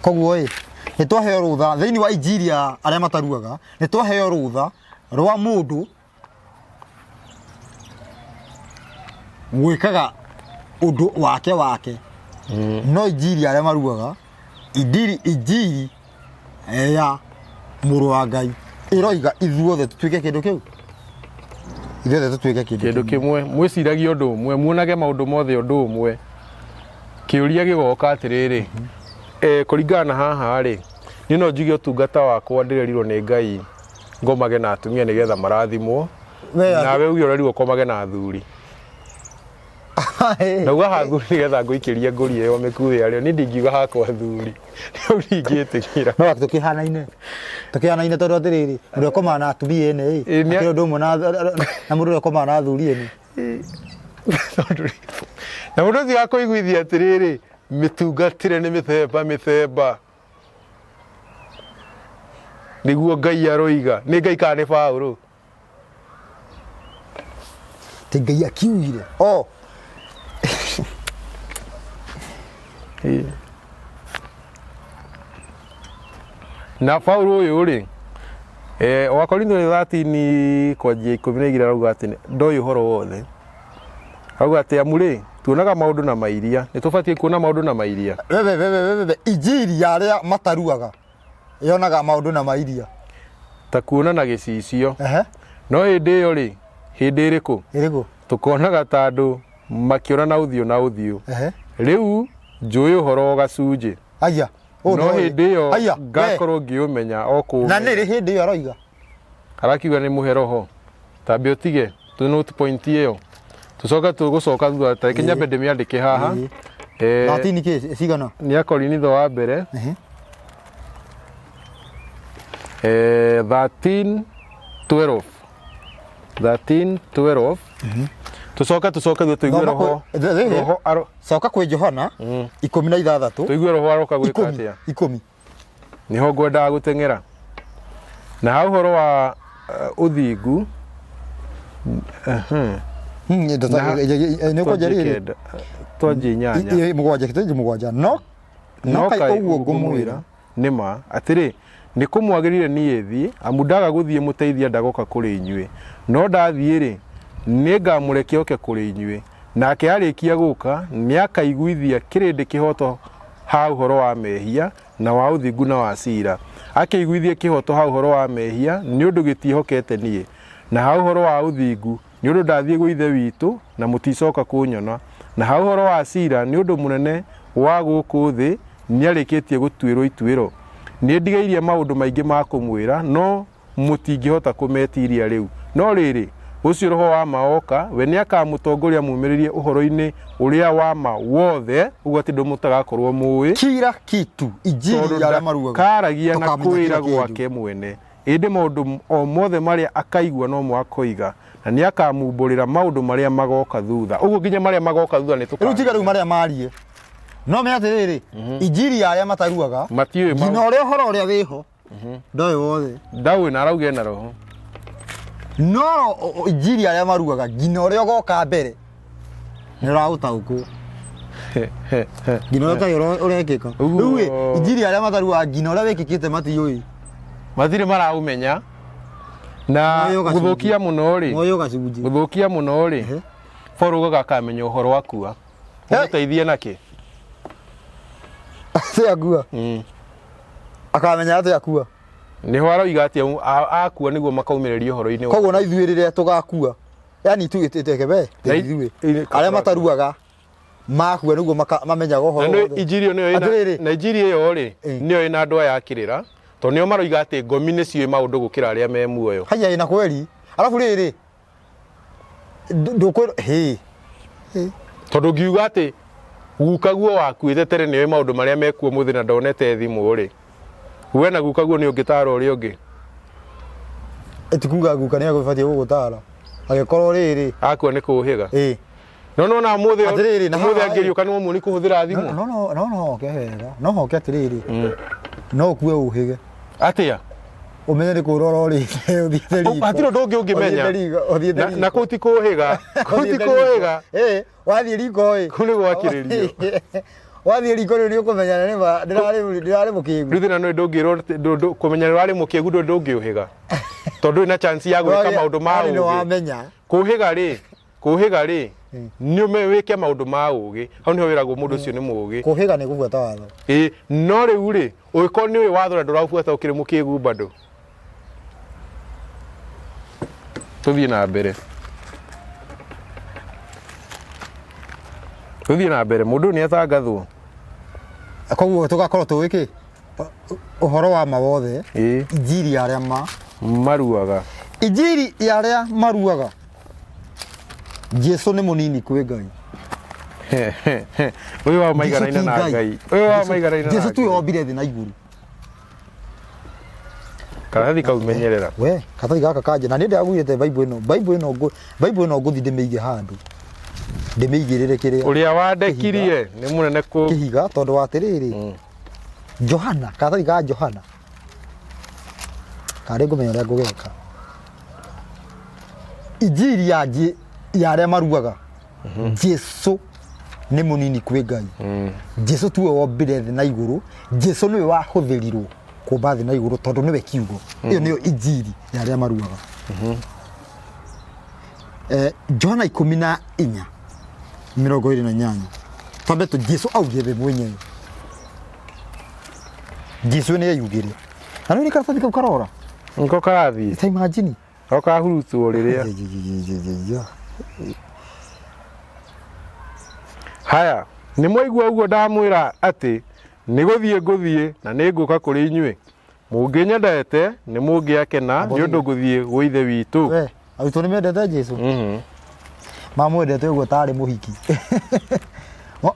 S1: koguo ni twaheo rutha thiini wa injiri aria mataruaga ni twaheo rutha rwa mundu gwikaga undu wake no injiri aria maruaga injiri ya muru wa Ngai iroiga ithuothe tutuike kindu kiu ithuothe tutuike kindu kimwe mwiciragia undu umwe muonage maundu mothe undu umwe kiuria gigoka atiriri kuringana haha ri ni no njuge utungata wakwa ndirerirwo ni Ngai ngomage na atumia nigetha marathimwo nawe uge urerirwo komage na athuri nauga hathuri nigetha nguikiria nguri iyo mikuwi ario ni ndingiuga hakwa athuri riu ndingĩtĩkĩra no tukihanaine tondu atiriri mundu akoma na atumia ene akĩrĩ undu umwe na mundu akoma na athuri ene na mundu ũcio akũiguithia atiriri mitungatire ni mithemba niguo Ngai aroiga ni Ngai kana ni Paulo ti Ngai akiugire na Paulo uyu ri wa Korintho 13 kwa 12 arauga ati ndoi horo wothe auga ati amuri
S2: tuonaga maundu na mairia ni tubatie kuona maundu na mairia
S1: wewe injiri ya aria mataruaga yonaga maundu na mairia
S2: ta kuona na gicicio no hindi yo ri hindi iriku tukonaga ta andu makiona na uthio riu njui uhoro gacunji
S1: aya
S2: no hindi yo ngakorwo ngiumenya oku
S1: na niri hindi yo aroiga
S2: arakiuga ni muheroho tambe utige tu note point iyo tucoka tugucoka thutha tariki nyambe ndimiandike haha
S1: latini ke cigana
S2: ni akorinitho wa mbere 13:12 tucoka thutha tuigue roho
S1: coka kwi Johana 16
S2: tuigue roho aroka gwika atia
S1: 10
S2: niho ngwendaga guteng'era na hau horo wa uthingu twanji nyanya
S1: mugwanja no kai uguo ngumwira
S2: nima atiri ni kumwagirire nie thie amu ndaga guthie muteithia ndagoka kuri inyue no ndathie ri ni ngamureke oke kuri inyue nake arikia guka ni akaiguithia kirindi kihoto hau horo wa mehia na wa uthingu na wa cira akaiguithia kihoto hau horo wa mehia ni undu gitihokete nie na hau horo wa uthingu ni undu ndathie guithe witu na muticoka kunyona na hau horo wa cira ni undu munene wa guku thi ni arikitie gutwirwo itwiro ni ndigairie maundu maingi ma kumwira no mutingihota kumetiria riu no riri ucio roho wa maoka we ni akamutongoria mumiririe uhoro-ini uria wa ma wothe uguo ti ndumutagakorwo muwi
S1: kira kitu injiri ya maruaga
S2: karagia na kwira gwake mwene indi maundu o mothe maria akaigua no mwakoiga na ni akamumburira maundu maria magoka thutha uguo nginya maria magoka thutha ni
S1: tuka riu maria marie no me atiriri injiri ya aria mataruaga ngina uria horo uria wiho ndoi wothe
S2: ndawe na arauge na roho
S1: no injiri ya aria maruaga ngina uria goka mbere ni rautaukwo ngina uria urekika riu injiri ya aria mataruaga ngina uria wikikite matiyui
S2: mathire maraumenya na guthukia muno ri
S1: moyo gacunji
S2: guthukia muno ri foruga gakamenya uhoro wakua umuteithie naki
S1: ate akua akamenya ate akua
S2: niho aroiga ati akua niguo makaumireria uhoro-ini
S1: koguo na ithuĩ rĩrĩa tugakua yani tugiteteke ithuĩ aria mataruaga makua niguo mamenyaga uhoro
S2: wothe injiri niyo na injiri iyo ri niyo ina andu aya akirira to nio maroiga ati ngomi ni ciĩ maundu gukira aria me muoyo
S1: haya ina kweli alafu riri ndukwira
S2: tondu ngiuga ati gukaguo wakuite tere niyo maundu maria mekuo muthi na ndonete thimu ri we na gukaguo ni ungitara uri ungi
S1: etikuga guka ni agubatie gugutara agikorwo riri
S2: akua ni kuhiga no na muthi angiriuka ni mumuni kuhuthira thimu
S1: no okehera no hoke atiriri no kuwe uhige
S2: atia
S1: umenye ni kurora uri uthiete riko
S2: atiro ndungi ungimenya na kuti kuhiga
S1: wathie riko
S2: kuni gwakiririo
S1: wathie riko ni ukumenya ni ma ndirari mukingu
S2: rithina no ndungirwo kumenya ndirari mukingu ndungiuhiga tondu ina chance ya gwika maundu ma ugi
S1: no wamenya
S2: kuhiga ri ni wike maundu ma ugi hau niho wiragwo mundu ucio ni mugi
S1: kuhiga ni gubuata watho
S2: no riu ri ugikorwo ni watho na ndurabuata ukiri mukingu bado tuthie na mbere mundu ni atangathwo
S1: koguo tugakorwo tuwiki uhoro wa mawothe injiri ya aria
S2: maruaga
S1: injiri ya aria maruaga Jesu ni munini kwi Ngai
S2: uyu wa maigana na Ngai
S1: Jesu tu ombire thi na iguru
S2: karathi kaumenyerera
S1: we karathi gaka kanje na nindi agwirite Bible ino nguthi ndimiige handu ndimiigirire kiria
S2: uria wandekirie ni munene ku
S1: kihiga tondu wa tiriri Johana karathi ga Johana kare ngumenya uria ngugeka injiri ya aria maruaga Jesu ni munini kwi Ngai Jesu tu wombire thi na iguru Jesu niwe wahuthirirwo kumba thi na iguru tondu niwe kiugo iyo niyo injiri ya aria maruaga Johana 14 28. Tambe tu Jesu augire mwenyewe. Jesu ni yugire. Ano ni karatathi kau karora.
S2: Nko karathi.
S1: Ta imagine.
S2: Oka hurutwo riria. Haya, nĩ mwaigua ũguo ndamwĩra atĩ nĩ gũthiĩ na nĩ ngũka kũrĩ inyuĩ. Mũngĩnyendete nĩ mũngĩakena nĩ ũndũ ngũthiĩ gwĩ Ithe witũ.
S1: We, arutwo nĩ mendete Jesu. Mamwendete ũguo tarĩ mũhiki.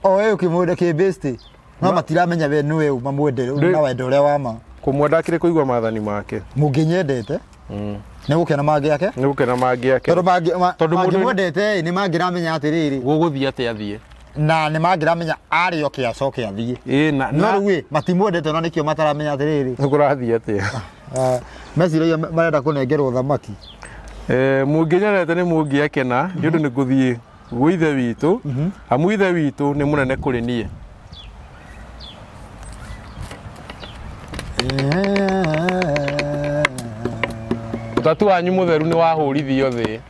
S1: Oe ũkĩmwenda kĩ-best. No matiramenya we nĩwe mamwende na wendo ũrĩa wama.
S2: Kũmwenda akĩrĩ kũigua maathani make.
S1: Mũngĩnyendete. Nĩ gũkena mangĩake.
S2: Nĩ gũkena mangĩake.
S1: Tondũ mangĩmwendete nĩ mangĩramenya atĩrĩrĩ.
S2: Gũgũthiĩ atĩ athiĩ.
S1: Na nĩ mangĩramenya arĩ oke acoke athiĩ. No rĩu matimwendete no nĩkĩo mataramenya atĩrĩrĩ.
S2: Nĩkũrathiĩ atĩa.
S1: Meciragia marenda kũnengerwo thamaki.
S2: Mũngĩnyendete nĩ mũngĩakena nĩ ũndũ nĩ ngũthiĩ gwĩ Ithe witũ. Amu Ithe witũ nĩ mũnene kũrĩ niĩ. Ũtatu wanyu mũtheru nĩ wahũrithio thĩ.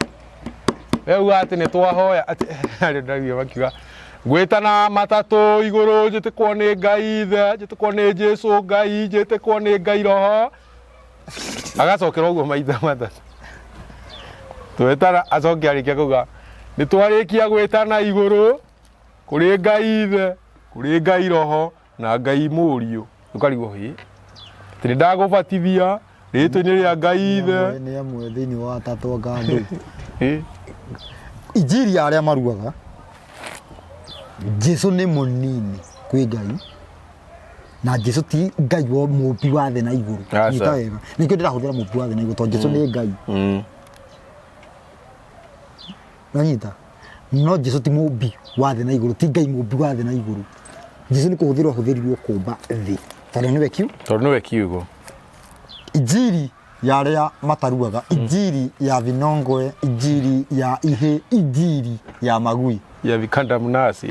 S2: Rĩu atĩ nĩ twahoya atĩ ndagia makiuga ngwĩtana matatũ igũrũ njĩtĩkwo nĩ Ngai Ithe, njĩtĩkwo nĩ Jesu Ngai, njĩtĩkwo nĩ Ngai Roho. Agacokera ũguo maitha matatũ. Twĩtana acoke arĩkia kuga nĩ twarĩkia gwĩtana igũrũ kũrĩ Ngai Ithe, kũrĩ Ngai Roho na Ngai Mũriũ. Ũkarigwo hĩ atĩ nĩ ndagũbatithia rĩtwa-inĩ rĩa Ngai Ithe.
S1: Nĩ amwe thĩinĩ wa atatũ ngandũ. Injiri arĩa maruaga Jesu nĩ mũnini kwĩ Ngai na Jesu ti Ngai wa mũmbi wa thĩ na igũrũ. Nyita wega. Nĩkĩo ndĩrahũthĩra mũmbi wa thĩ na igũrũ tondũ Jesu nĩ Ngai. Nanyita. No Jesu ti mũmbi wa thĩ na igũrũ, ti Ngai mũmbi wa thĩ na igũrũ. Jesu nĩ kũhũthĩrwo hũthĩrirwo kũmba thĩ. Tondũ nĩwe kiugo. Injiri ya arĩa mataruaga, injiri ya vinongwe, injiri ya ihĩ, injiri ya magui.
S2: Ya vikanda mnasi.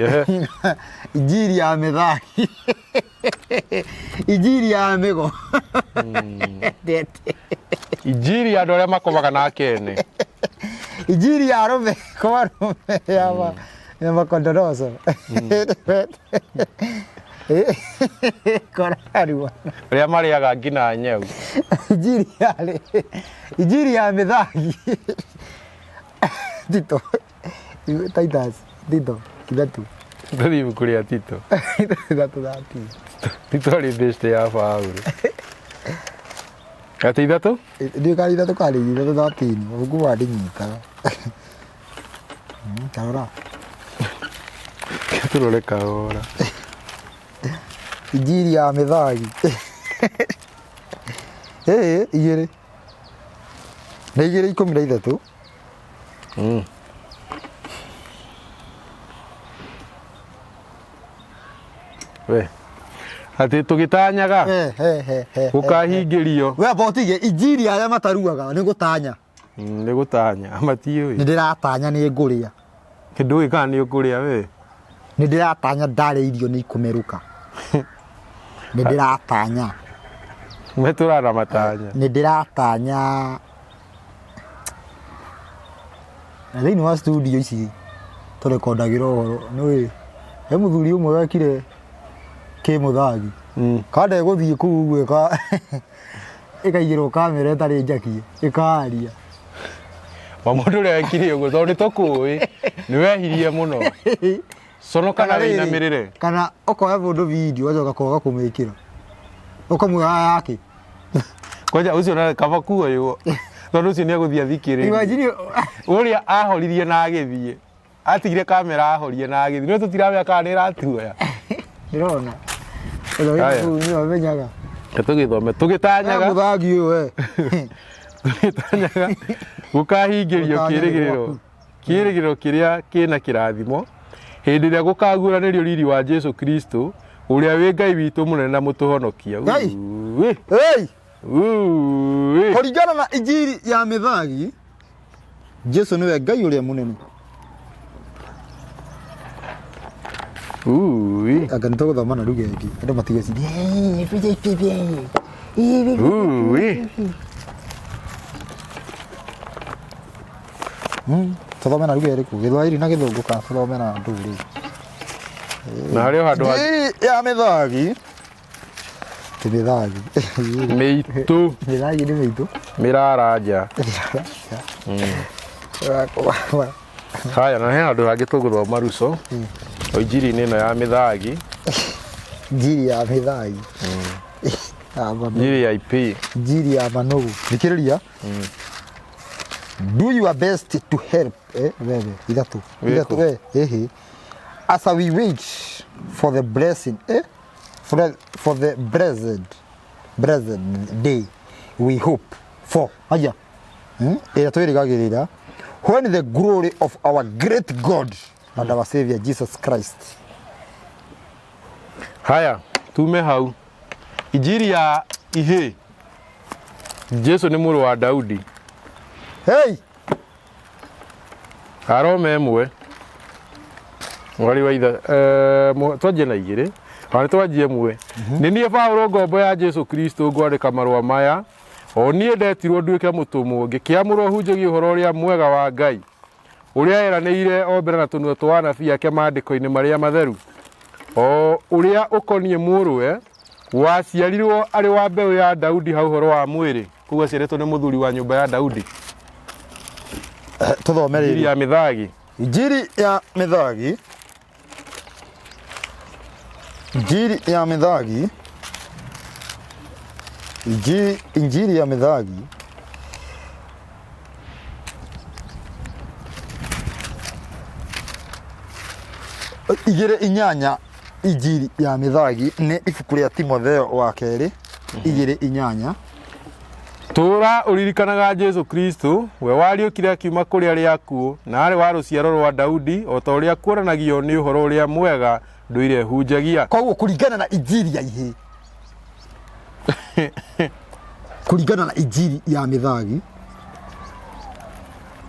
S1: Injiri ya methaki. Injiri ya mĩgo.
S2: Injiri ya andũ arĩa makomaga na akene.
S1: Injiri ya arũme kwa arũme ya makondoroso. Korarua.
S2: Arĩa marĩaga ngina nyau.
S1: Injiri ya mĩthaki. Tito. Titus. Tito. Kithatu.
S2: Ndari ibuku rĩa Tito.
S1: Ithatũ thati.
S2: Tito arĩ best ya Paulo. Ati ithatũ?
S1: Ndiũ kari ithatũ kari ithatũ thatini. Ũguo wandinyitaga. Karora.
S2: Tũrore kahora.
S1: Injiri ya mĩthaki. Igĩrĩ. Nĩ igĩrĩ 13.
S2: We. Ati tũgĩtanyaga. Gũkahingĩrio.
S1: We botige injiri arĩa mataruaga nĩ gũtanya.
S2: Nĩ gũtanya. Matiũĩ.
S1: Nĩ ndĩratanya nĩ ngũrĩa.
S2: Kĩndũ gĩkana nĩ ũkũrĩa we.
S1: Nĩ ndĩratanya ndarĩa irio nĩ ikũmerũka. Nĩ ndĩratanya.
S2: Metũrara matanya.
S1: Nĩ ndĩratanya. Na thĩinĩ wa studio ici tũrekondagĩra ũhoro nĩwĩ he mũthuri ũmwe wekire kĩmũthagi. Kanda gũthiĩ kũu gwĩka ĩkaigĩrwo kamera ĩtarĩ njakie ĩkaria.
S2: Wa mũndũ ũrĩa wekire ũguo tondũ nĩtũkũĩ nĩwehirie mũno. Conoka na wĩinamĩrĩre. Kana
S1: ũkoya mũndũ video ũgacoka kwaga kũmĩkĩra. Ũkamwĩra yake.
S2: Kwanja ũcio na kaba kuoywo. Tondũ ũcio nĩegũthiĩ athikĩrĩrie. Imagine ũrĩa ahoririe na agĩthiĩ. Atigire kamera ahorie na agĩthiĩ. Nĩ tũtiramenya kana nĩ ĩratuoya.
S1: Ndĩrona. Nĩ amenyaga.
S2: Tũgĩthome tũgĩtanyaga.
S1: Mũthagi ũyũ we.
S2: Tũgĩtanyaga gũkahingĩrio kĩĩrĩgĩrĩro. Kĩĩrĩgĩrĩro kĩrĩa kĩna kĩrathimo. Hĩndĩ ĩrĩa gũkaguũranĩrio riri wa Jesu Kristo ũrĩa wĩ Ngai witũ mũnene na mũtũhonokia.
S1: Kũringana na injiri ya mĩthagi, Jesu nĩwe Ngai ũrĩa mũnene. Anga nĩtũgũthoma na lugha ĩngĩ. Andũ matigeciria. tuthomera ruga iriku Githwairi na Githungu kana tuthomera nduri
S2: na harĩ handũ
S1: Njiri ya mĩthagi ti mĩthagi
S2: mĩitũ
S1: mĩthagi nĩ mĩitũ
S2: mĩraranja haya na he handũ hangĩ tũgũthoma Ruco o injiri-inĩ ĩno ya mĩthagi
S1: njiri ya mĩthagi
S2: njiri ya IP
S1: njiri ya manogu thikĩrĩria do your best to help wewe ithatũ as we wait for the blessing for the blessed day we hope for aya ĩrĩa twĩrĩgagĩrĩra when the glory of our great God and our Savior Jesus Christ.
S2: Haya tume hau injiri ya ihĩ Jesu nĩ mũrũ wa Daudi.
S1: Hey
S2: Arome ĩmwe mwari wa itha twanjie na igĩrĩ kana twanjie ĩmwe nĩ niĩ Paulo ngombo ya Jesu Kristo ngwandĩka marũa maya o niĩ ndetirwo nduĩke mũtũmwo ngĩkĩamũrwo hunjagie ũhoro ũrĩa mwega wa Ngai ũrĩa eranĩire o mbere na tũnua twa anabii ake maandĩko-inĩ marĩa matheru o ũrĩa ũkoniĩ mũrũwe waciarirwo arĩ wa mbeũ ya Daudi hau ũhoro wa mwĩrĩ kuga ciarĩtwo nĩ mũthuri wa nyũmba ya Daudi.
S1: Tuthome
S2: injiri ya mĩthagi
S1: injiri ya mĩthagi injiri ya mĩthagi injiri ya mĩthagi igĩrĩ inyanya injiri ya mĩthagi nĩ ibuku rĩa Timotheo wa kerĩ igĩrĩ inyanya
S2: tũra ũririkanaga Jesu Kristo we wariũkire akiuma kũrĩ arĩa akuũ na arĩ wa rũciaro rwa Daudi o ta ũrĩa kuoranagio nĩ ũhoro ũrĩa mwega ndũire hunjagia.
S1: Koguo kũringana na injiri ya ihĩ kũringana na injiri ya mĩthagi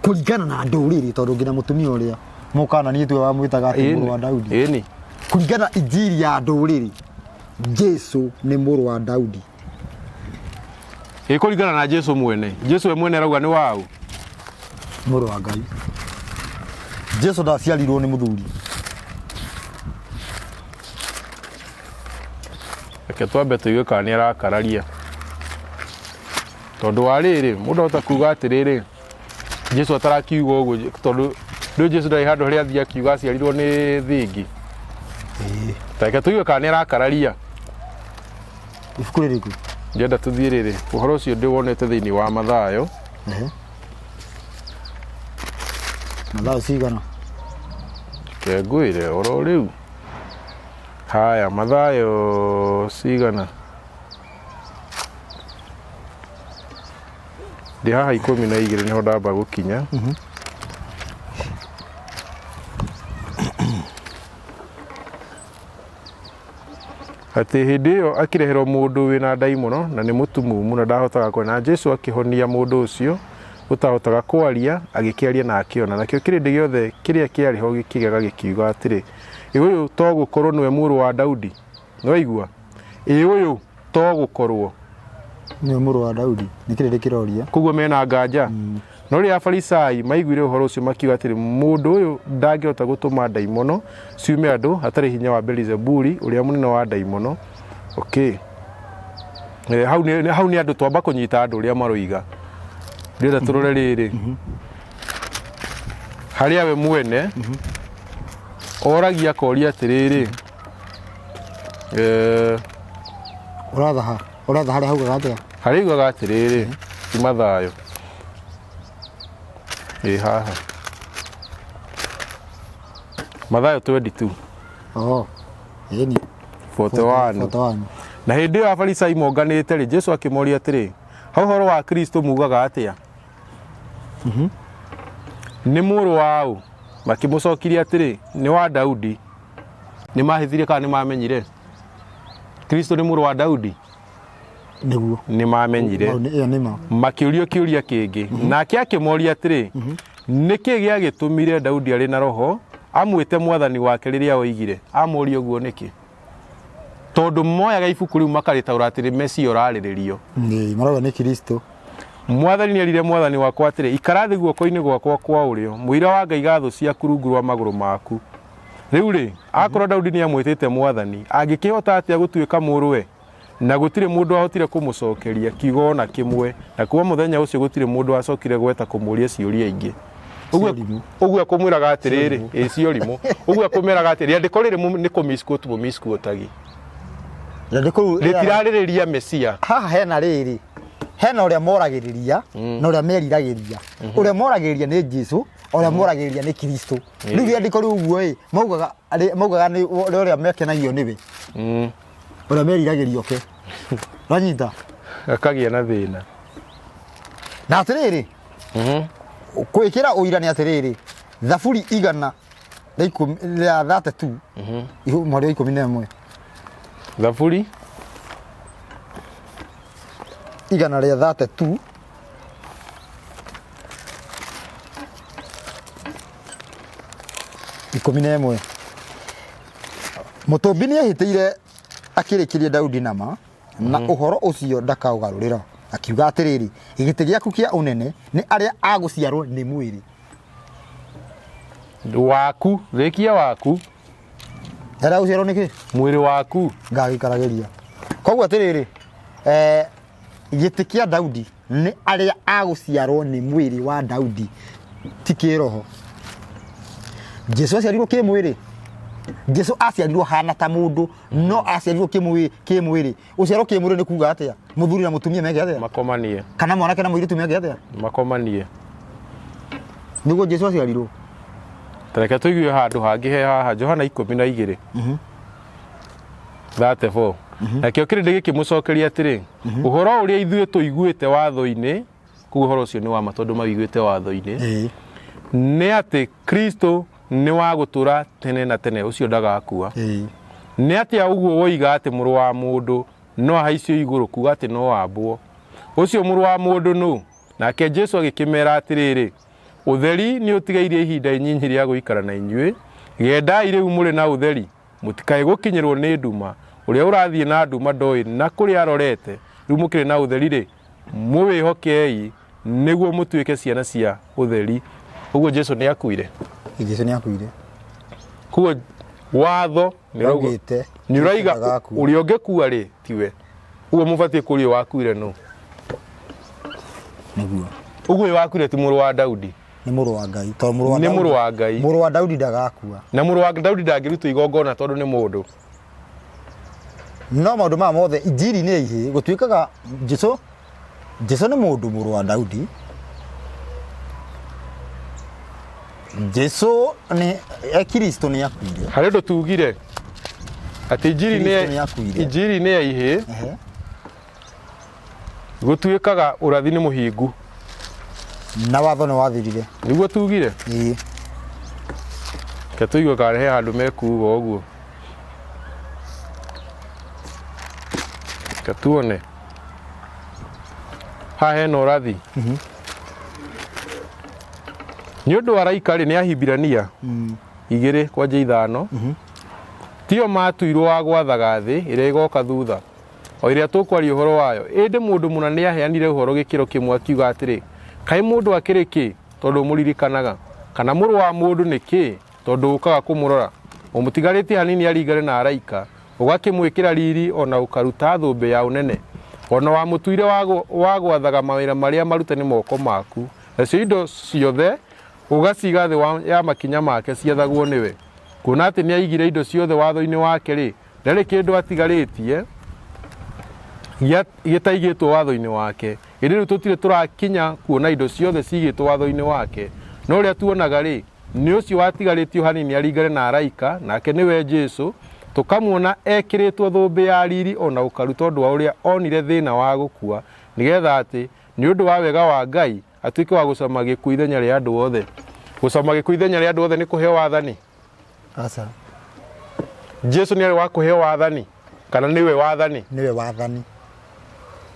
S1: kũringana na ndũrĩrĩ tondũ nginya mũtumia ũrĩa mũkana nĩ tuwe wamwĩtaga atĩ mũrũ wa Daudi
S2: ĩni
S1: kũringana injiri ya ndũrĩrĩ Jesu nĩ mũrũ wa Daudi.
S2: Kũringana na Jesu mwene Jesu we mwene arauga nĩ waũ
S1: mũrũ wa Ngai. Jesu ndaciarirwo nĩ mũthuri.
S2: Reke twambe tũigue kana nĩ arakararia tondũ wa rĩrĩ mũndũ ahota kuuga atĩrĩrĩ Jesu atarakiuga ũguo tondũ rĩu Jesu ndarĩ handũ harĩa athiĩ akiuga aciarirwo nĩ thingi. Reke tũigue kana nĩ arakararia.
S1: Ibuku rĩrĩkũ?
S2: Ngenda tũthiĩ rĩrĩ ũhoro ũcio ndĩwonete thĩinĩ wa Mathayo.
S1: Mathayo cigana?
S2: Reke ngwĩre ũhoro rĩu. Haya Mathayo cigana ndĩ haha 12 nĩho ndamba gũkinya. Atĩ hĩndĩ ĩyo akĩreherwo mũndũ wĩna ndaimono na nĩ mũtumumu na ndahotaga kuona Jesu akĩhonia mũndũ ũcio ũtahotaga kwaria agĩkĩaria na akĩona nakĩo kĩrĩndĩ gĩothe kĩrĩa kĩarĩ ho gĩkĩgega gĩkiuga atĩrĩ ũyũ to gũkorwo nĩwe mũrũ wa Daudi. Nĩwaigua ũyũ to gũkorwo
S1: nĩwe mũrũ wa Daudi nĩ kĩrĩndĩ kĩroria
S2: koguo mena nganja. No rĩrĩa Afarisai maiguire ũhoro ũcio makiuga atĩrĩ mũndũ ũyũ ndangĩhota gũtũma ndaimono ciume andũ hatarĩ hinya wa Belizebuli ũrĩa mũnene wa ndaimono. Hau nĩ andũ twamba kũnyita andũ ũrĩa maroiga. Ndĩrenda tũrore rĩrĩ harĩa we mwene oragia koria atĩrĩrĩ
S1: ũratha harĩa haugaga atĩa
S2: harĩa ugaga atĩrĩrĩ ti Mathayo haha Mathayo 22
S1: ĩni
S2: 41 na hĩndĩ ĩyo Afarisai monganĩte rĩ Jesu akĩmoria atĩrĩ hau ũhoro wa Kristo mugaga atĩa? Nĩ mũrũ waũ? Makĩmũcokirie atĩrĩ nĩ wa Daudi. Nĩ mahĩthirie kana nĩ mamenyire Kristo nĩ mũrũ wa Daudi?
S1: Nĩguo
S2: nĩ mamenyire. Makĩũrio kĩũria kĩngĩ nake akĩmoria atĩrĩ nĩkĩ gĩagĩtũmire Daudi arĩ na roho amwĩte mwathani wake rĩrĩa oigire? Amũria ũguo nĩkĩ? Tondũ moyaga ibuku rĩu makarĩtaũra atĩrĩ Mesia ũrarĩrĩrio.
S1: Marauga nĩ Kristo.
S2: Mwathani nĩerire mwathani wakwa atĩrĩ, ikara thĩ guoko-inĩ gwakwa kwa ũrĩo mũira wa Ngai gathũ ciaku rungu rwa magũrũ maku. Rĩu rĩ, akorwo Daudi nĩamwĩtĩte mwathani, angĩkĩhota atĩa gũtuĩka mũrũwe? Na gũtirĩ mũndũ ahotire kũmũcokeria kiugo ona kĩmwe, na kuuma mũthenya ũcio gũtirĩ mũndũ acokire gweta kũmũria ciũria ingĩ. Ũguo akũmwĩraga atĩrĩrĩ, ciorimũ. Ũguo akũmwĩraga atĩrĩ, andĩko rĩrĩ nĩ kũmisquote mũmisquotagi. Rĩtirarĩrĩria Mesia.
S1: Haha hena rĩrĩ, hena ũrĩa moragĩrĩria na ũrĩa meriragĩria. Ũrĩa moragĩrĩria nĩ Jesũ, ũrĩa moragĩrĩria nĩ Kristo. Rĩu gĩandĩko rĩu ũguo maugaga nĩ ũrĩa mekenagio nĩwe. Ũrĩa meriragĩrio ke. Wanyita?
S2: Akagĩa na thĩna.
S1: Na atĩrĩrĩ, kwĩkĩra ũira nĩ atĩrĩrĩ, Thaburi 132 mweri wa 11.
S2: Thaburi
S1: 132 11. Mũtũmbi nĩehĩtĩire akĩrĩkĩria Daudi nama na ũhoro ũcio ndakaũgarũrĩra, akiuga atĩrĩrĩ, gĩgĩtĩ gĩaku kĩa ũnene nĩ arĩa agũciarwo nĩ mwĩrĩ
S2: waku, rĩkia waku.
S1: Arĩa agũciarwo nĩ kĩ?
S2: Mwĩrĩ waku.
S1: Ngagĩkaragĩria. Koguo atĩrĩrĩ, gĩtĩ kĩa Daudi nĩ arĩa agũciarwo nĩ mwĩrĩ wa Daudi, ti kĩroho. Jesũ aciarirwo kĩmwĩrĩ. Jesũ aciarirwo hana ta mũndũ, no aciarirwo kĩmwĩrĩ. Ũciarwo kĩmwĩrĩ nĩ kuuga atĩa? Mũthuri na mũtumia meke atĩa?
S2: Makomanie.
S1: Kana mwanake na mũirĩtu meke atĩa?
S2: Makomanie.
S1: Nĩguo Jesũ aciarirwo.
S2: Tareke tũigue handũ hangĩ he haha Johana 12. 34. Nakĩo kĩrĩndĩ gĩkĩmũcokeria atĩrĩ, ũhoro ũrĩa ithuĩ tũiguĩte watho-inĩ, kuo ũhoro ũcio nĩ wa ma tondũ mawiguĩte watho-inĩ, nĩ atĩ Kristo nĩ wa gũtũra tene na tene, ũcio ndagakua. Nĩ atĩa ũguo woiga atĩ mũrũ wa mũndũ no ahaicio igũrũ, kuuga atĩ no ambwo? Ũcio mũrũ wa mũndũ nũ? Nake Jesũ agĩkĩmera atĩrĩrĩ, ũtheri nĩ ũtigairie ihinda inyinyi rĩa gũikara na inyuĩ, gendai rĩu mũrĩ na ũtheri, mũtikae gũkinyĩrwo nĩ nduma. Ũrĩa ũrathiĩ na nduma ndoĩ na kũrĩa arorete, rĩu mũkĩrĩ na ũtheri rĩ, mũwĩhokei nĩguo mũtuĩke ciana cia ũtheri. Ũguo Jesũ nĩ akuire.
S1: Jesũ nĩ akuire.
S2: Kuo watho
S1: nĩraugĩte
S2: nĩ ũraiga ũrĩa ũngĩkua rĩ tiwe. Ũguo mũbatiĩ kũrĩa wakuire nũ?
S1: Nĩguo.
S2: Ũguo wakuire ti mũrũ wa Daudi.
S1: Nĩ mũrũ wa Ngai.
S2: Nĩ mũrũ wa Ngai.
S1: Mũrũ wa Daudi ndagakua.
S2: Na mũrũ wa Daudi ndangĩrutwo igongona tondũ nĩ mũndũ.
S1: No maũndũ maya mothe injiri nĩ ihĩ gũtuĩkaga Jesũ nĩ mũndũ mũrũ wa Daudi. Jesũ nĩ Kristo nĩ akuire.
S2: Harĩ ũndũ tugire atĩ injiri nĩ ya ihĩ gũtuĩkaga ũrathi nĩ mũhingu
S1: na watho nĩ wathirire.
S2: Nĩguo tugire.
S1: Ĩĩ.
S2: Ke tũigue karehe handũ mekuga ũguo. Ke tuone. Haha hena ũrathi. Nĩ ũndũ wa araika rĩ nĩ Ahibirania 2:5. Tio matuirwo wa gwathaga thĩ ĩrĩa ĩgoka thutha, o ĩrĩa tũkwaria ũhoro wayo. Ĩndĩ mũndũ mũna nĩ aheanire ũhoro gĩkĩro kĩmwe akiuga atĩrĩ, kaĩ mũndũ akĩrĩ kĩ tondũ mũririkanaga, kana mũrũ wa mũndũ nĩ kĩ tondũ ũkaga kũmũrora? Ũmũtigarĩtie hanini aringane na araika, ũgakĩmwĩkĩra riri ona ũkaruta thũmbĩ ya ũnene, ona wamũtuire wa gwathaga mawĩra marĩa marute nĩ moko maku, nacio indo ciothe ũgaciga thĩ ya makinya make ciathagwo nĩwe. Kuona atĩ nĩ aigire indo ciothe watho-inĩ wake rĩ, ndarĩ kĩndũ atigarĩtie gĩtaigĩtwo watho-inĩ wake. Hĩndĩ rĩu tũtirĩ tũrakinya kuona indo ciothe cigĩtwo watho-inĩ wake, no ũrĩa tuonaga rĩ nĩ ũcio watigarĩtio hanini aringane na araika, nake nĩwe Jesũ, tũkamuona ekĩrĩtwo thũmbĩ ya riri ona ũkaruta ũndũ wa ũrĩa onire thĩna wa gũkua, nĩgetha atĩ nĩ ũndũ wa wega wa Ngai atuĩke wa gũcama gĩkuũ ithenya rĩa andũ othe. Gũcama gĩkuũ ithenya rĩa andũ othe nĩ kũheo wathani?
S1: Aca.
S2: Jesũ nĩ arĩ wa kũheo wathani kana nĩwe wathani?
S1: Nĩwe wathani.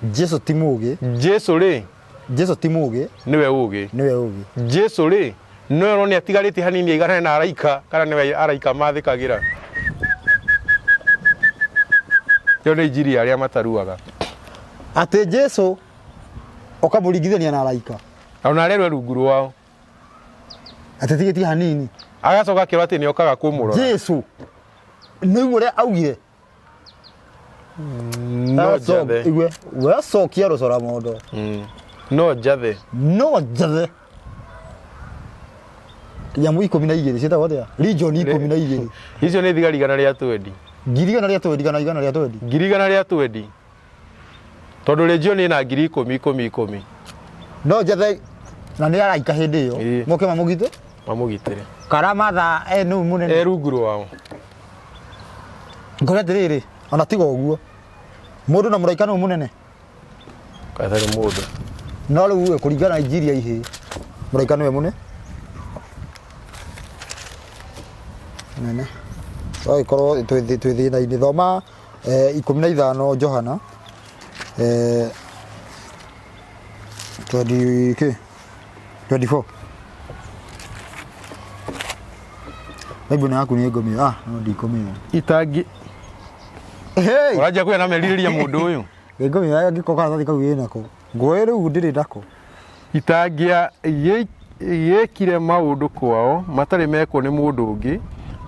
S1: Jesũ ti mũũgĩ.
S2: Jesũ rĩ?
S1: Jesũ ti mũũgĩ.
S2: Nĩwe ũũgĩ.
S1: Nĩwe ũũgĩ. Jesũ
S2: rĩ no nĩ atigarĩtie hanini aiganane na araika, kana nĩwe araika mathĩkagĩra? Yo nĩ injiri arĩa mataruaga.
S1: Atĩ Jesũ Ukamũringithania na araika.
S2: Ona rero rungu rwao.
S1: Atetigetie hanini.
S2: Agacoka akĩrwo atĩ nĩokaga kũmũrora.
S1: Jesu. Nĩguo ũrĩa augire.
S2: No njathe.
S1: Igwe, we cokia rũcora mondo.
S2: No njathe.
S1: No njathe. Nyamũ 12 ciĩtagwo atĩa? Region 12.
S2: Icio nĩ thigari igana rĩa twendi.
S1: Ngiri igana rĩa twendi kana igana rĩa twendi?
S2: Ngiri igana rĩa twendi. Tondũ region ĩna ngiri 10.
S1: No njathe na nĩ araika hĩndĩ ĩyo. Moke mamũgite?
S2: Mamũgitĩre.
S1: Karamatha nũ mũnene.
S2: Rungu rwao.
S1: Ngore atĩrĩrĩ, ona tiga ũguo. Mũndũ na mũraika nũ mũnene?
S2: Katarĩ mũndũ.
S1: No rĩu kũringana Nigeria ihĩ. Mũraika nĩwe mũnene. Nene. Oi korwo twĩ thĩna-inĩ thoma 15 Johana 24. Bible yaku nĩ ngomio. No ndikomio.
S2: Itangi.
S1: Hey!
S2: Ũranjia kwĩna merirĩria mũndũ ũyũ.
S1: Ngomio ya ngĩko karatathi kau wĩnako. Ngoe rĩu ndĩrĩ nako.
S2: Itangia yekire maũndũ kwao matarĩ mekwo nĩ mũndũ ũngĩ